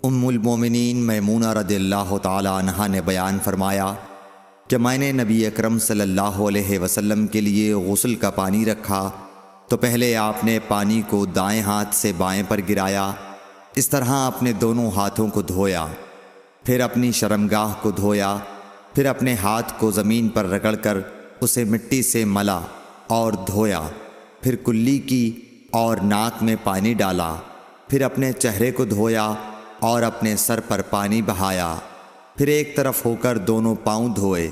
ام المومنین میمونہ رضی اللہ تعالی عنہا نے بیان فرمایا کہ میں نے نبی اکرم صلی اللہ علیہ وسلم کے لیے غسل کا پانی رکھا تو پہلے آپ نے پانی کو دائیں ہاتھ سے بائیں پر گرایا، اس طرح اپنے دونوں ہاتھوں کو دھویا، پھر اپنی شرمگاہ کو دھویا، پھر اپنے ہاتھ کو زمین پر رگڑ کر اسے مٹی سے ملا اور دھویا، پھر کلی کی اور ناک میں پانی ڈالا، پھر اپنے چہرے کو دھویا اور اپنے سر پر پانی بہایا، پھر ایک طرف ہو کر دونوں پاؤں دھوئے،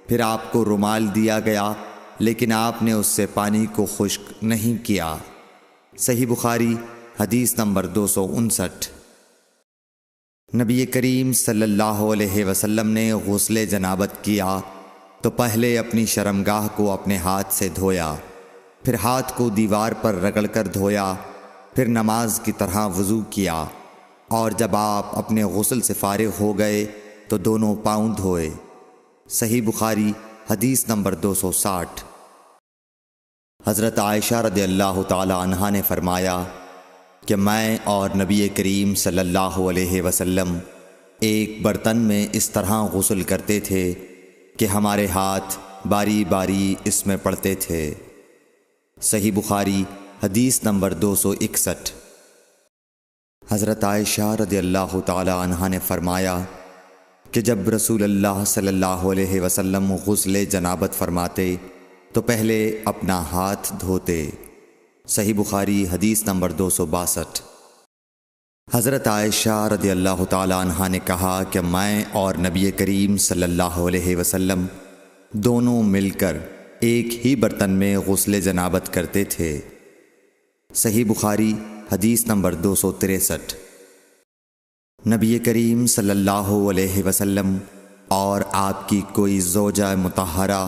پھر آپ کو رومال دیا گیا لیکن آپ نے اس سے پانی کو خشک نہیں کیا۔ صحیح بخاری حدیث نمبر 259۔ نبی کریم صلی اللہ علیہ وسلم نے غسل جنابت کیا تو پہلے اپنی شرمگاہ کو اپنے ہاتھ سے دھویا، پھر ہاتھ کو دیوار پر رگڑ کر دھویا، پھر نماز کی طرح وضو کیا، اور جب آپ اپنے غسل سے فارغ ہو گئے تو دونوں پاؤں دھوئے۔ صحیح بخاری حدیث نمبر 260۔ حضرت عائشہ رضی اللہ تعالی عنہا نے فرمایا کہ میں اور نبی کریم صلی اللہ علیہ وسلم ایک برتن میں اس طرح غسل کرتے تھے کہ ہمارے ہاتھ باری باری اس میں پڑتے تھے۔ صحیح بخاری حدیث نمبر 261۔ حضرت عائشہ رضی اللہ تعالی عنہا نے فرمایا کہ جب رسول اللہ صلی اللہ علیہ وسلم غسل جنابت فرماتے تو پہلے اپنا ہاتھ دھوتے۔ صحیح بخاری حدیث نمبر 262۔ حضرت عائشہ رضی اللہ تعالی عنہا نے کہا کہ میں اور نبی کریم صلی اللہ علیہ وسلم دونوں مل کر ایک ہی برتن میں غسل جنابت کرتے تھے۔ صحیح بخاری حدیث نمبر 263۔ نبی کریم صلی اللہ علیہ وسلم اور آپ کی کوئی زوجہ مطہرہ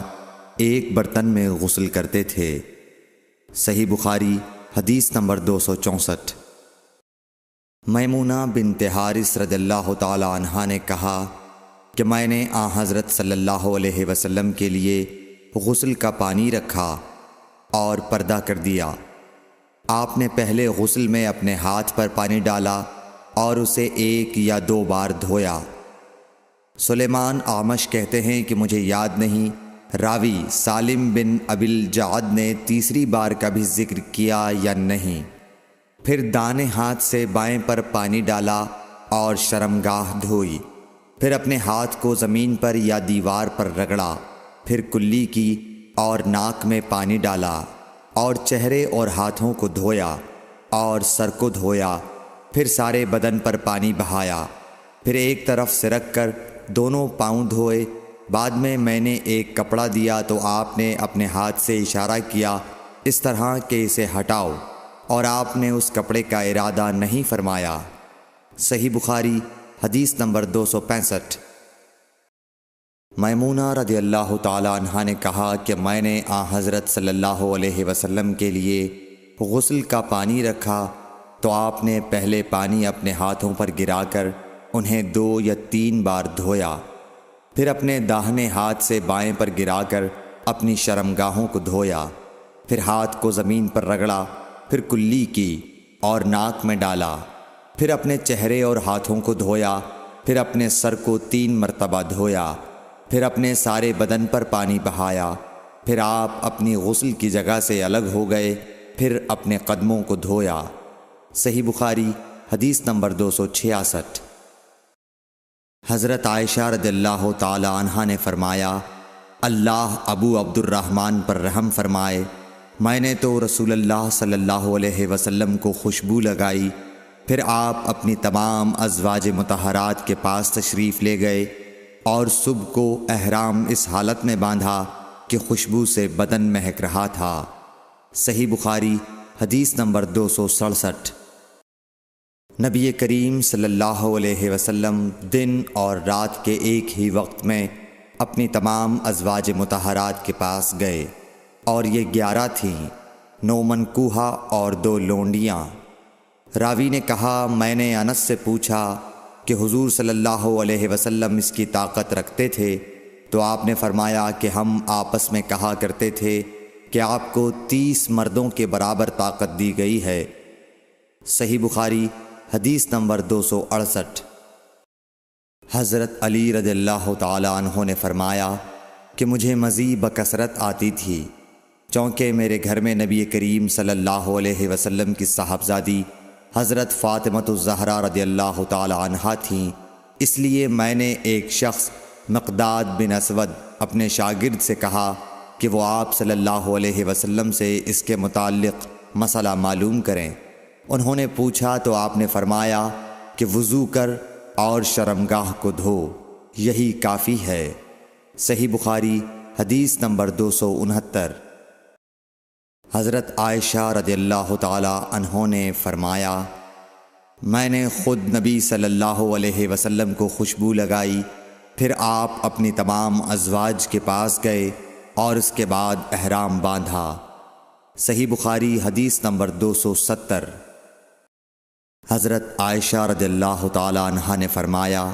ایک برتن میں غسل کرتے تھے۔ صحیح بخاری حدیث نمبر 264۔ میمونہ بنت حارث رضی اللہ تعالی عنہا نے کہا کہ میں نے حضرت صلی اللہ علیہ وسلم کے لیے غسل کا پانی رکھا اور پردہ کر دیا۔ آپ نے پہلے غسل میں اپنے ہاتھ پر پانی ڈالا اور اسے 1 یا 2 بار دھویا۔ سلیمان اعمش کہتے ہیں کہ مجھے یاد نہیں راوی سالم بن ابی الجعد نے تیسری بار کا بھی ذکر کیا یا نہیں۔ پھر دانے ہاتھ سے بائیں پر پانی ڈالا اور شرمگاہ دھوئی، پھر اپنے ہاتھ کو زمین پر یا دیوار پر رگڑا، پھر کلی کی اور ناک میں پانی ڈالا اور چہرے اور ہاتھوں کو دھویا اور سر کو دھویا، پھر سارے بدن پر پانی بہایا، پھر ایک طرف سے رکھ کر دونوں پاؤں دھوئے۔ بعد میں نے ایک کپڑا دیا تو آپ نے اپنے ہاتھ سے اشارہ کیا اس طرح کہ اسے ہٹاؤ، اور آپ نے اس کپڑے کا ارادہ نہیں فرمایا۔ صحیح بخاری حدیث نمبر 265۔ میمونہ رضی اللہ تعالی عنہا نے کہا کہ میں نے حضرت صلی اللہ علیہ وسلم کے لیے غسل کا پانی رکھا تو آپ نے پہلے پانی اپنے ہاتھوں پر گرا کر انہیں 2 یا 3 بار دھویا، پھر اپنے داہنے ہاتھ سے بائیں پر گرا کر اپنی شرمگاہوں کو دھویا، پھر ہاتھ کو زمین پر رگڑا، پھر کلی کی اور ناک میں ڈالا، پھر اپنے چہرے اور ہاتھوں کو دھویا، پھر اپنے سر کو 3 مرتبہ دھویا، پھر اپنے سارے بدن پر پانی بہایا، پھر آپ اپنی غسل کی جگہ سے الگ ہو گئے، پھر اپنے قدموں کو دھویا۔ صحیح بخاری حدیث نمبر 266۔ حضرت عائشہ رضی اللہ تعالی عنہا نے فرمایا اللہ ابو عبد الرحمن پر رحم فرمائے، میں نے تو رسول اللہ صلی اللہ علیہ وسلم کو خوشبو لگائی، پھر آپ اپنی تمام ازواج مطہرات کے پاس تشریف لے گئے اور صبح کو احرام اس حالت میں باندھا کہ خوشبو سے بدن مہک رہا تھا۔ صحیح بخاری حدیث نمبر 267۔ نبی کریم صلی اللہ علیہ وسلم دن اور رات کے ایک ہی وقت میں اپنی تمام ازواج مطہرات کے پاس گئے، اور یہ 11 تھیں، 9 منکوحہ اور 2 لونڈیاں۔ راوی نے کہا میں نے انس سے پوچھا کہ حضور صلی اللہ علیہ وسلم اس کی طاقت رکھتے تھے؟ تو آپ نے فرمایا کہ ہم آپس میں کہا کرتے تھے کہ آپ کو 30 مردوں کے برابر طاقت دی گئی ہے۔ صحیح بخاری حدیث نمبر 268۔ حضرت علی رضی اللہ تعالیٰ عنہ نے فرمایا کہ مجھے مزید بکثرت آتی تھی، چونکہ میرے گھر میں نبی کریم صلی اللہ علیہ وسلم کی صاحبزادی حضرت فاطمۃ الزہرا رضی اللہ تعالیٰ عنہا تھیں۔ اس لیے میں نے ایک شخص مقداد بن اسود اپنے شاگرد سے کہا کہ وہ آپ صلی اللہ علیہ وسلم سے اس کے متعلق مسئلہ معلوم کریں۔ انہوں نے پوچھا تو آپ نے فرمایا کہ وضو کر اور شرمگاہ کو دھو، یہی کافی ہے۔ صحیح بخاری حدیث نمبر 269۔ حضرت عائشہ رضی اللہ تعالی عنہ نے فرمایا میں نے خود نبی صلی اللہ علیہ وسلم کو خوشبو لگائی، پھر آپ اپنی تمام ازواج کے پاس گئے اور اس کے بعد احرام باندھا۔ صحیح بخاری حدیث نمبر 270۔ حضرت عائشہ رضی اللہ تعالی عنہا نے فرمایا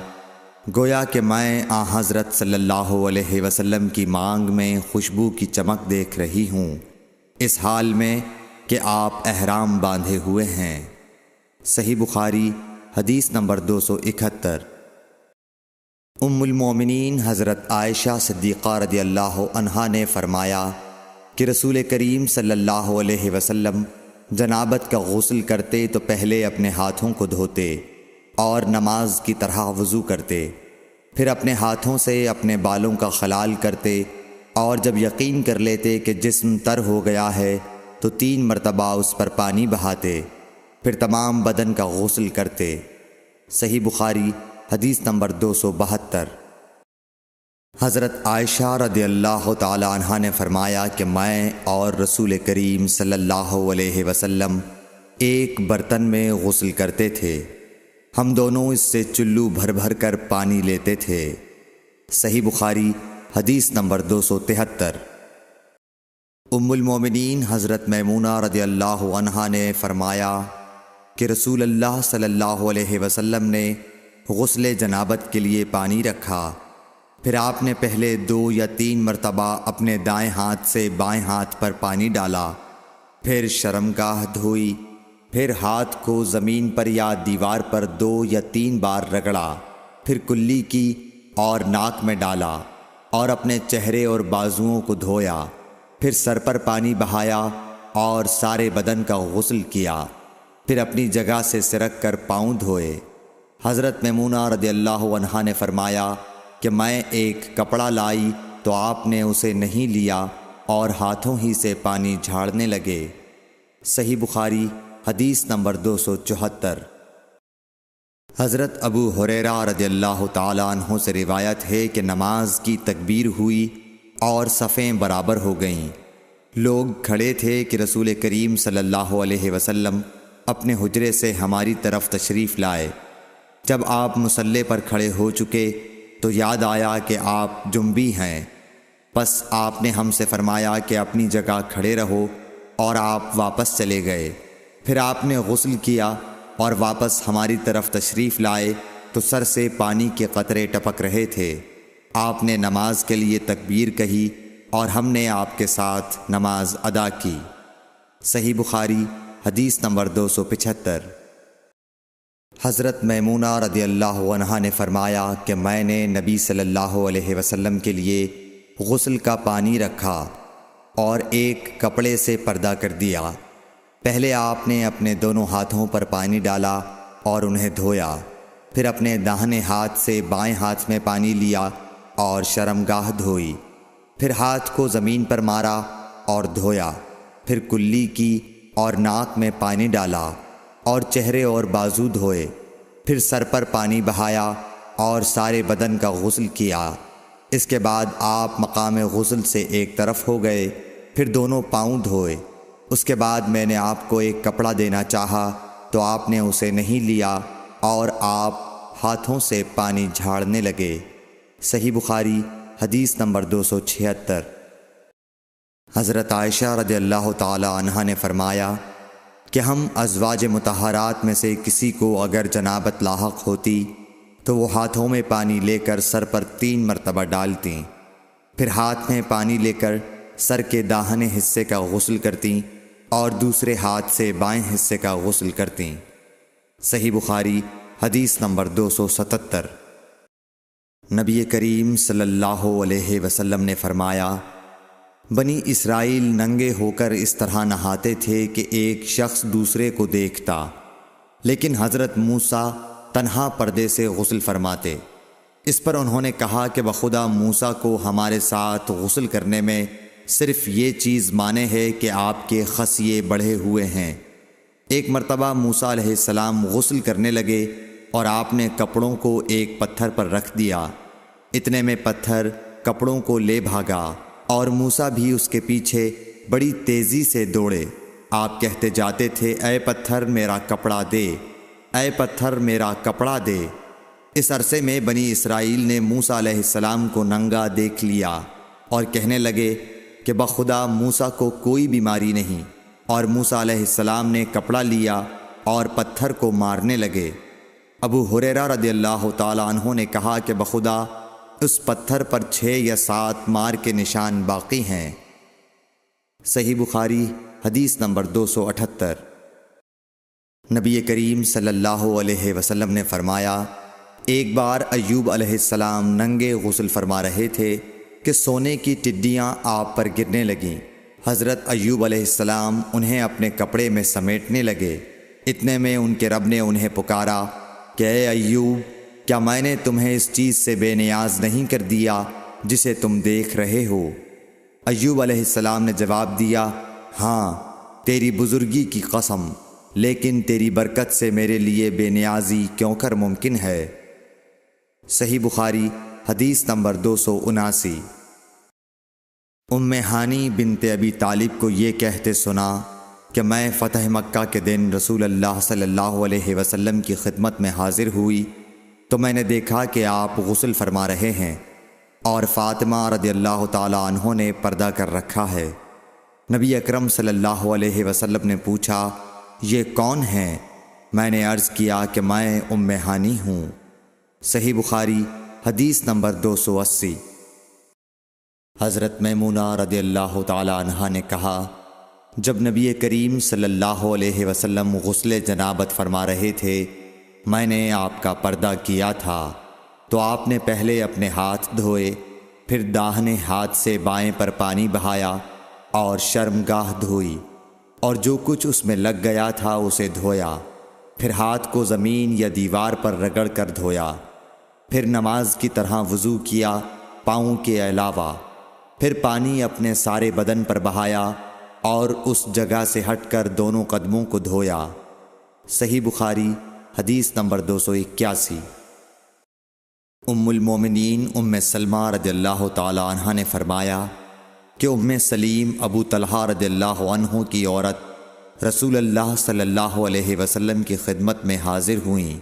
گویا کہ میں حضرت صلی اللہ علیہ وسلم کی مانگ میں خوشبو کی چمک دیکھ رہی ہوں، اس حال میں کہ آپ احرام باندھے ہوئے ہیں۔ صحیح بخاری حدیث نمبر 271۔ ام المومنین حضرت عائشہ صدیقہ رضی اللہ عنہا نے فرمایا کہ رسول کریم صلی اللہ علیہ وسلم جنابت کا غسل کرتے تو پہلے اپنے ہاتھوں کو دھوتے اور نماز کی طرح وضو کرتے، پھر اپنے ہاتھوں سے اپنے بالوں کا خلال کرتے، اور جب یقین کر لیتے کہ جسم تر ہو گیا ہے تو 3 مرتبہ اس پر پانی بہاتے، پھر تمام بدن کا غسل کرتے۔ صحیح بخاری حدیث نمبر 272۔ حضرت عائشہ رضی اللہ تعالی عنہا نے فرمایا کہ میں اور رسول کریم صلی اللہ علیہ وسلم ایک برتن میں غسل کرتے تھے، ہم دونوں اس سے چلو بھر بھر کر پانی لیتے تھے۔ صحیح بخاری حدیث نمبر 273۔ ام المومنین حضرت میمونہ رضی اللہ عنہا نے فرمایا کہ رسول اللہ صلی اللہ علیہ وسلم نے غسل جنابت کے لیے پانی رکھا، پھر آپ نے پہلے 2 یا 3 مرتبہ اپنے دائیں ہاتھ سے بائیں ہاتھ پر پانی ڈالا، پھر شرمگاہ دھوئی، پھر ہاتھ کو زمین پر یا دیوار پر 2 یا 3 بار رگڑا، پھر کلی کی اور ناک میں ڈالا اور اپنے چہرے اور بازوؤں کو دھویا، پھر سر پر پانی بہایا اور سارے بدن کا غسل کیا، پھر اپنی جگہ سے سرک کر پاؤں دھوئے۔ حضرت میمونہ رضی اللہ عنہا نے فرمایا کہ میں ایک کپڑا لائی تو آپ نے اسے نہیں لیا اور ہاتھوں ہی سے پانی جھاڑنے لگے۔ صحیح بخاری حدیث نمبر 274۔ حضرت ابو ہریرہ رضی اللہ تعالی عنہ سے روایت ہے کہ نماز کی تکبیر ہوئی اور صفیں برابر ہو گئیں، لوگ کھڑے تھے کہ رسول کریم صلی اللہ علیہ وسلم اپنے حجرے سے ہماری طرف تشریف لائے۔ جب آپ مصلی پر کھڑے ہو چکے تو یاد آیا کہ آپ جنبی ہیں، پس آپ نے ہم سے فرمایا کہ اپنی جگہ کھڑے رہو، اور آپ واپس چلے گئے۔ پھر آپ نے غسل کیا اور واپس ہماری طرف تشریف لائے تو سر سے پانی کے قطرے ٹپک رہے تھے۔ آپ نے نماز کے لیے تکبیر کہی اور ہم نے آپ کے ساتھ نماز ادا کی۔ صحیح بخاری حدیث نمبر 275۔ حضرت میمونہ رضی اللہ عنہا نے فرمایا کہ میں نے نبی صلی اللہ علیہ وسلم کے لیے غسل کا پانی رکھا اور ایک کپڑے سے پردہ کر دیا۔ پہلے آپ نے اپنے دونوں ہاتھوں پر پانی ڈالا اور انہیں دھویا، پھر اپنے داہنے ہاتھ سے بائیں ہاتھ میں پانی لیا اور شرمگاہ دھوئی، پھر ہاتھ کو زمین پر مارا اور دھویا، پھر کلی کی اور ناک میں پانی ڈالا اور چہرے اور بازو دھوئے، پھر سر پر پانی بہایا اور سارے بدن کا غسل کیا۔ اس کے بعد آپ مقام غسل سے ایک طرف ہو گئے، پھر دونوں پاؤں دھوئے۔ اس کے بعد میں نے آپ کو ایک کپڑا دینا چاہا تو آپ نے اسے نہیں لیا اور آپ ہاتھوں سے پانی جھاڑنے لگے۔ صحیح بخاری حدیث نمبر 276۔ حضرت عائشہ رضی اللہ تعالی عنہا نے فرمایا کہ ہم ازواج مطہرات میں سے کسی کو اگر جنابت لاحق ہوتی تو وہ ہاتھوں میں پانی لے کر سر پر 3 مرتبہ ڈالتیں، پھر ہاتھ میں پانی لے کر سر کے داہنے حصے کا غسل کرتیں اور دوسرے ہاتھ سے بائیں حصے کا غسل کرتیں۔ صحیح بخاری حدیث نمبر 277۔ نبی کریم صلی اللہ علیہ وسلم نے فرمایا، بنی اسرائیل ننگے ہو کر اس طرح نہاتے تھے کہ ایک شخص دوسرے کو دیکھتا، لیکن حضرت موسیٰ تنہا پردے سے غسل فرماتے۔ اس پر انہوں نے کہا کہ بخدا موسیٰ کو ہمارے ساتھ غسل کرنے میں صرف یہ چیز مانے ہے کہ آپ کے خصیے بڑھے ہوئے ہیں۔ ایک مرتبہ موسیٰ علیہ السلام غسل کرنے لگے اور آپ نے کپڑوں کو ایک پتھر پر رکھ دیا۔ اتنے میں پتھر کپڑوں کو لے بھاگا اور موسیٰ بھی اس کے پیچھے بڑی تیزی سے دوڑے۔ آپ کہتے جاتے تھے، اے پتھر میرا کپڑا دے، اے پتھر میرا کپڑا دے۔ اس عرصے میں بنی اسرائیل نے موسیٰ علیہ السلام کو ننگا دیکھ لیا اور کہنے لگے کہ بخدا موسیٰ کو کوئی بیماری نہیں، اور موسیٰ علیہ السلام نے کپڑا لیا اور پتھر کو مارنے لگے۔ ابو ہریرہ رضی اللہ تعالیٰ عنہ نے کہا کہ بخدا اس پتھر پر 6 یا 7 مار کے نشان باقی ہیں۔ صحیح بخاری حدیث نمبر 278۔ نبی کریم صلی اللہ علیہ وسلم نے فرمایا، ایک بار ایوب علیہ السلام ننگے غسل فرما رہے تھے کہ سونے کی ٹڈیاں آپ پر گرنے لگیں۔ حضرت ایوب علیہ السلام انہیں اپنے کپڑے میں سمیٹنے لگے۔ اتنے میں ان کے رب نے انہیں پکارا کہ اے ایوب، کیا میں نے تمہیں اس چیز سے بے نیاز نہیں کر دیا جسے تم دیکھ رہے ہو؟ ایوب علیہ السلام نے جواب دیا، ہاں تیری بزرگی کی قسم، لیکن تیری برکت سے میرے لیے بے نیازی کیوں کر ممکن ہے۔ صحیح بخاری حدیث نمبر 279۔ ام ہانی بنت ابی طالب کو یہ کہتے سنا کہ میں فتح مکہ کے دن رسول اللہ صلی اللہ علیہ وسلم کی خدمت میں حاضر ہوئی تو میں نے دیکھا کہ آپ غسل فرما رہے ہیں اور فاطمہ رضی اللہ تعالی عنہ نے پردہ کر رکھا ہے۔ نبی اکرم صلی اللہ علیہ وسلم نے پوچھا، یہ کون ہیں؟ میں نے عرض کیا کہ میں ام ہانی ہوں۔ صحیح بخاری حدیث نمبر 280۔ حضرت میمونہ رضی اللہ تعالی عنہا نے کہا، جب نبی کریم صلی اللہ علیہ وسلم غسل جنابت فرما رہے تھے میں نے آپ کا پردہ کیا تھا تو آپ نے پہلے اپنے ہاتھ دھوئے، پھر داہنے ہاتھ سے بائیں پر پانی بہایا اور شرمگاہ دھوئی اور جو کچھ اس میں لگ گیا تھا اسے دھویا، پھر ہاتھ کو زمین یا دیوار پر رگڑ کر دھویا، پھر نماز کی طرح وضو کیا پاؤں کے علاوہ، پھر پانی اپنے سارے بدن پر بہایا اور اس جگہ سے ہٹ کر دونوں قدموں کو دھویا۔ صحیح بخاری حدیث نمبر 281۔ ام المومنین ام سلمہ رضی اللہ تعالی عنہ نے فرمایا کہ ام سلیم ابو طلحہ رضی اللہ عنہ کی عورت رسول اللہ صلی اللہ علیہ وسلم کی خدمت میں حاضر ہوئیں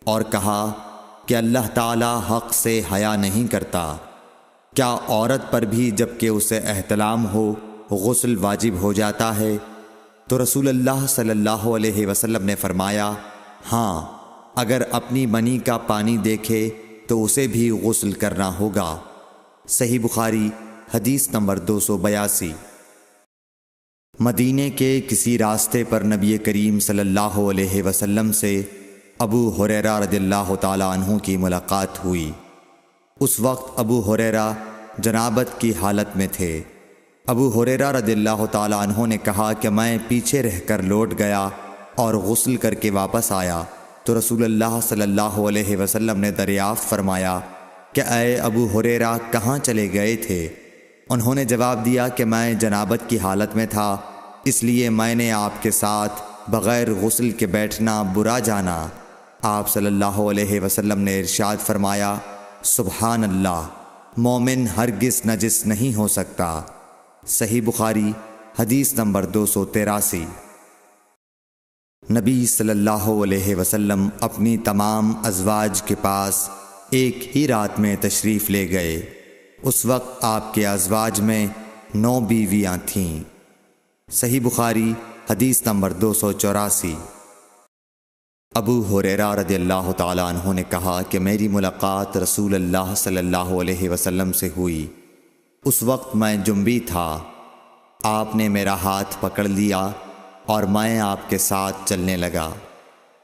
اور کہا کہ اللہ تعالی حق سے حیا نہیں کرتا، کیا عورت پر بھی جب کہ اسے احتلام ہو غسل واجب ہو جاتا ہے؟ تو رسول اللہ صلی اللہ علیہ وسلم نے فرمایا، ہاں اگر اپنی منی کا پانی دیکھے تو اسے بھی غسل کرنا ہوگا۔ صحیح بخاری حدیث نمبر 282۔ مدینے کے کسی راستے پر نبی کریم صلی اللہ علیہ وسلم سے ابو ہریرہ رضی اللہ تعالی عنہ کی ملاقات ہوئی۔ اس وقت ابو ہریرہ جنابت کی حالت میں تھے۔ ابو ہریرہ رضی اللہ تعالی عنہ نے کہا کہ میں پیچھے رہ کر لوٹ گیا اور غسل کر کے واپس آیا تو رسول اللہ صلی اللہ علیہ وسلم نے دریافت فرمایا کہ اے ابو ہریرہ کہاں چلے گئے تھے؟ انہوں نے جواب دیا کہ میں جنابت کی حالت میں تھا، اس لیے میں نے آپ کے ساتھ بغیر غسل کے بیٹھنا برا جانا۔ آپ صلی اللہ علیہ وسلم نے ارشاد فرمایا، سبحان اللہ، مومن ہرگز نجس نہیں ہو سکتا۔ صحیح بخاری حدیث نمبر 283۔ نبی صلی اللہ علیہ وسلم اپنی تمام ازواج کے پاس ایک ہی رات میں تشریف لے گئے۔ اس وقت آپ کے ازواج میں 9 بیویاں تھیں۔ صحیح بخاری حدیث نمبر 284۔ ابو ہریرہ رضی اللہ تعالی عنہ نے کہا کہ میری ملاقات رسول اللہ صلی اللہ علیہ وسلم سے ہوئی۔ اس وقت میں جنبی تھا، آپ نے میرا ہاتھ پکڑ لیا اور میں آپ کے ساتھ چلنے لگا۔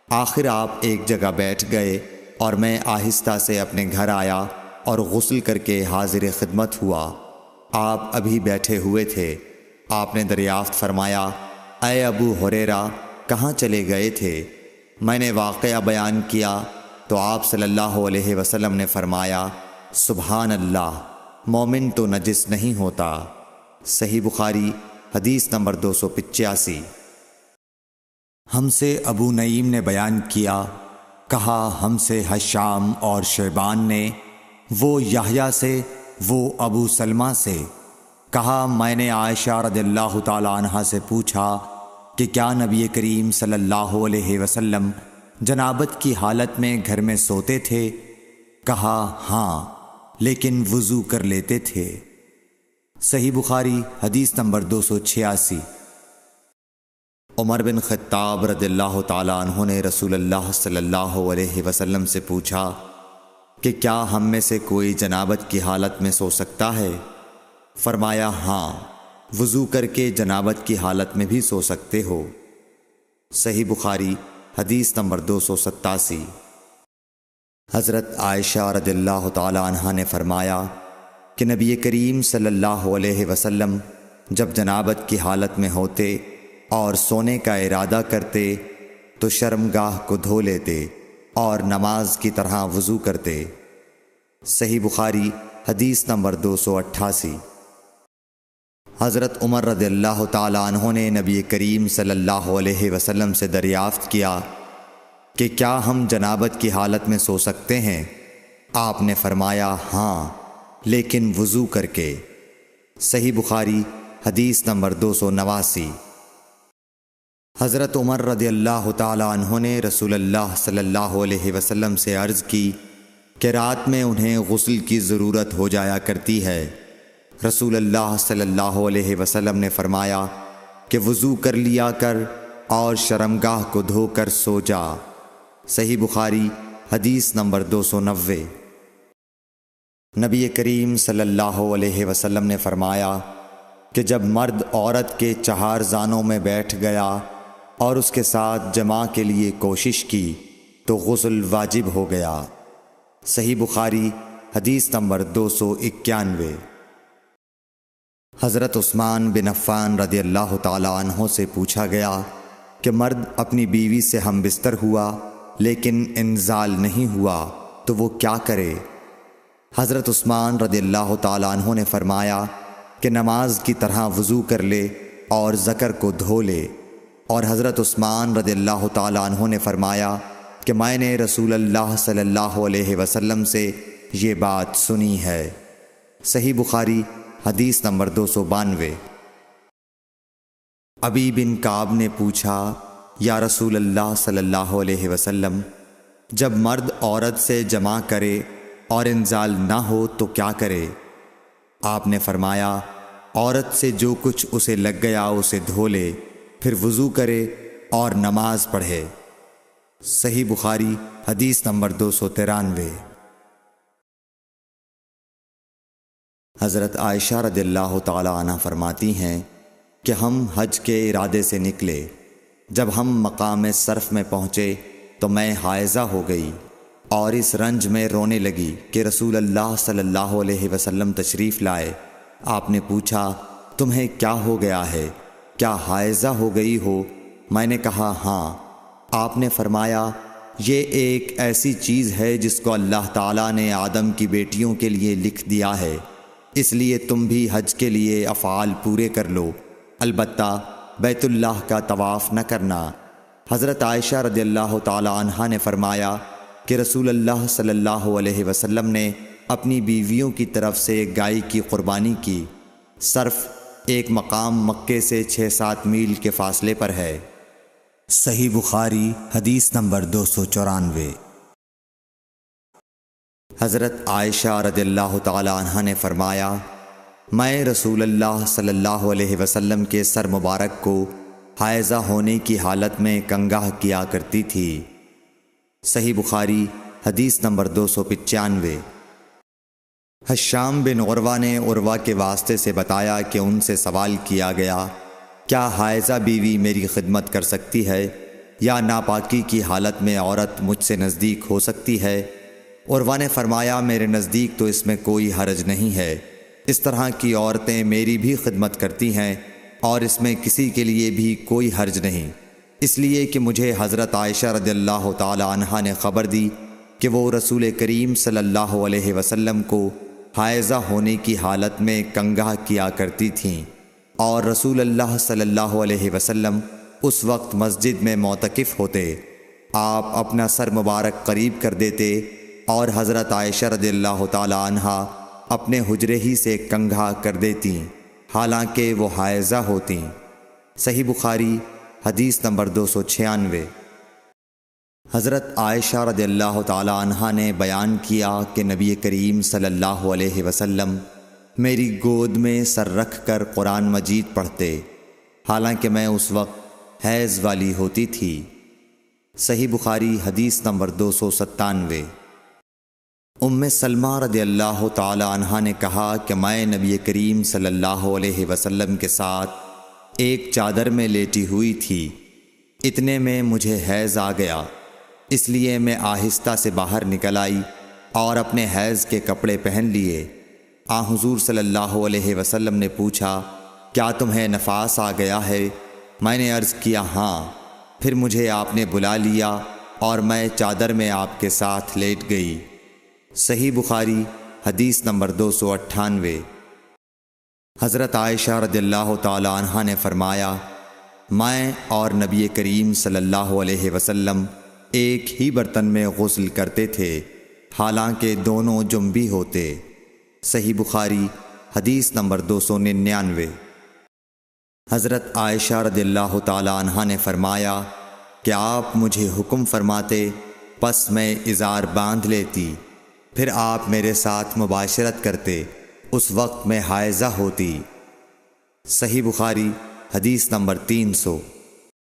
آخر آپ ایک جگہ بیٹھ گئے اور میں آہستہ سے اپنے گھر آیا اور غسل کر کے حاضر خدمت ہوا۔ آپ ابھی بیٹھے ہوئے تھے۔ آپ نے دریافت فرمایا، اے ابو ہریرہ، کہاں چلے گئے تھے؟ میں نے واقعہ بیان کیا تو آپ صلی اللہ علیہ وسلم نے فرمایا، سبحان اللہ، مومن تو نجس نہیں ہوتا۔ صحیح بخاری حدیث نمبر 285۔ ہم سے ابو نعیم نے بیان کیا، کہا ہم سے حشام اور شیبان نے، وہ یحییٰ سے، وہ ابو سلمہ سے، کہا میں نے عائشہ رضی اللہ تعالی عنہا سے پوچھا کہ کیا نبی کریم صلی اللہ علیہ وسلم جنابت کی حالت میں گھر میں سوتے تھے؟ کہا ہاں، لیکن وضو کر لیتے تھے۔ صحیح بخاری حدیث نمبر 286۔ عمر بن خطاب رضی اللہ تعالیٰ عنہ نے رسول اللہ صلی اللہ علیہ وسلم سے پوچھا کہ کیا ہم میں سے کوئی جنابت کی حالت میں سو سکتا ہے؟ فرمایا ہاں، وضو کر کے جنابت کی حالت میں بھی سو سکتے ہو۔ صحیح بخاری حدیث نمبر 287۔ حضرت عائشہ رضی اللہ تعالی عنہا نے فرمایا کہ نبی کریم صلی اللہ علیہ وسلم جب جنابت کی حالت میں ہوتے اور سونے کا ارادہ کرتے تو شرمگاہ کو دھو لیتے اور نماز کی طرح وضو کرتے۔ صحیح بخاری حدیث نمبر 288۔ حضرت عمر رضی اللہ تعالی عنہ نے نبی کریم صلی اللہ علیہ وسلم سے دریافت کیا کہ کیا ہم جنابت کی حالت میں سو سکتے ہیں؟ آپ نے فرمایا ہاں، لیکن وضو کر کے۔ صحیح بخاری حدیث نمبر 289۔ حضرت عمر رضی اللہ تعالی عنہ نے رسول اللہ صلی اللہ علیہ وسلم سے عرض کی کہ رات میں انہیں غسل کی ضرورت ہو جایا کرتی ہے۔ رسول اللہ صلی اللہ علیہ وسلم نے فرمایا کہ وضو کر لیا کر اور شرمگاہ کو دھو کر سو جا۔ صحیح بخاری حدیث نمبر 290۔ نبی کریم صلی اللہ علیہ وسلم نے فرمایا کہ جب مرد عورت کے چہار زانوں میں بیٹھ گیا اور اس کے ساتھ جماع کے لیے کوشش کی تو غسل واجب ہو گیا۔ صحیح بخاری حدیث نمبر 291۔ حضرت عثمان بن عفان رضی اللہ تعالی عنہ سے پوچھا گیا کہ مرد اپنی بیوی سے ہم بستر ہوا لیکن انزال نہیں ہوا تو وہ کیا کرے؟ حضرت عثمان رضی اللہ تعالی عنہ نے فرمایا کہ نماز کی طرح وضو کر لے اور ذکر کو دھو لے۔ اور حضرت عثمان رضی اللہ تعالی عنہ نے فرمایا کہ میں نے رسول اللہ صلی اللہ علیہ وسلم سے یہ بات سنی ہے۔ صحیح بخاری حدیث نمبر 292۔ ابی بن کعب نے پوچھا، یا رسول اللہ صلی اللہ علیہ وسلم، جب مرد عورت سے جماع کرے اور انزال نہ ہو تو کیا کرے؟ آپ نے فرمایا، عورت سے جو کچھ اسے لگ گیا اسے دھو لے، پھر وضو کرے اور نماز پڑھے۔ صحیح بخاری حدیث نمبر 293۔ حضرت عائشہ رضی اللہ تعالی عنہ فرماتی ہیں کہ ہم حج کے ارادے سے نکلے۔ جب ہم مقام صرف میں پہنچے تو میں حائضہ ہو گئی اور اس رنج میں رونے لگی کہ رسول اللہ صلی اللہ علیہ وسلم تشریف لائے۔ آپ نے پوچھا، تمہیں کیا ہو گیا ہے؟ کیا حائضہ ہو گئی ہو؟ میں نے کہا ہاں۔ آپ نے فرمایا، یہ ایک ایسی چیز ہے جس کو اللہ تعالیٰ نے آدم کی بیٹیوں کے لیے لکھ دیا ہے، اس لیے تم بھی حج کے لیے افعال پورے کر لو، البتہ بیت اللہ کا طواف نہ کرنا۔ حضرت عائشہ رضی اللہ تعالی عنہا نے فرمایا کہ رسول اللہ صلی اللہ علیہ وسلم نے اپنی بیویوں کی طرف سے ایک گائے کی قربانی کی۔ صرف ایک مقام مکے سے 6-7 میل کے فاصلے پر ہے۔ صحیح بخاری حدیث نمبر 294۔ حضرت عائشہ رضی اللہ تعالی عنہا نے فرمایا، میں رسول اللہ صلی اللہ علیہ وسلم کے سر مبارک کو حائضہ ہونے کی حالت میں کنگھا کیا کرتی تھی۔ صحیح بخاری حدیث نمبر 295۔ حشام بن عروہ نے عروہ کے واسطے سے بتایا کہ ان سے سوال کیا گیا، کیا حائضہ بیوی میری خدمت کر سکتی ہے یا ناپاکی کی حالت میں عورت مجھ سے نزدیک ہو سکتی ہے؟ عروہ نے فرمایا میرے نزدیک تو اس میں کوئی حرج نہیں ہے، اس طرح کی عورتیں میری بھی خدمت کرتی ہیں اور اس میں کسی کے لیے بھی کوئی حرج نہیں، اس لیے کہ مجھے حضرت عائشہ رضی اللہ تعالی عنہا نے خبر دی کہ وہ رسول کریم صلی اللہ علیہ وسلم کو حائضہ ہونے کی حالت میں کنگھا کیا کرتی تھیں، اور رسول اللہ صلی اللہ علیہ وسلم اس وقت مسجد میں معتکف ہوتے، آپ اپنا سر مبارک قریب کر دیتے اور حضرت عائشہ رضی اللہ تعالی عنہا اپنے حجرے ہی سے کنگھا کر دیتی حالانکہ وہ حائضہ ہوتیں۔ صحیح بخاری حدیث نمبر 296۔ حضرت عائشہ رضی اللہ تعالی عنہا نے بیان کیا کہ نبی کریم صلی اللہ علیہ وسلم میری گود میں سر رکھ کر قرآن مجید پڑھتے، حالانکہ میں اس وقت حیض والی ہوتی تھی۔ صحیح بخاری حدیث نمبر 297۔ ام سلمہ رضی اللہ تعالی عنہا نے کہا کہ میں نبی کریم صلی اللہ علیہ وسلم کے ساتھ ایک چادر میں لیٹی ہوئی تھی، اتنے میں مجھے حیض آ گیا، اس لیے میں آہستہ سے باہر نکل آئی اور اپنے حیض کے کپڑے پہن لیے۔ حضور صلی اللہ علیہ وسلم نے پوچھا کیا تمہیں نفاس آ گیا ہے؟ میں نے عرض کیا ہاں، پھر مجھے آپ نے بلا لیا اور میں چادر میں آپ کے ساتھ لیٹ گئی۔ صحیح بخاری حدیث نمبر 298۔ حضرت عائشہ رضی اللہ تعالی عنہا نے فرمایا میں اور نبی کریم صلی اللہ علیہ وسلم ایک ہی برتن میں غسل کرتے تھے، حالانکہ دونوں جنبی ہوتے۔ صحیح بخاری حدیث نمبر 299۔ حضرت عائشہ رضی اللہ تعالی عنہا نے فرمایا کہ آپ مجھے حکم فرماتے، پس میں ازار باندھ لیتی، پھر آپ میرے ساتھ مباشرت کرتے، اس وقت میں حائضہ ہوتی۔ صحیح بخاری حدیث نمبر 300۔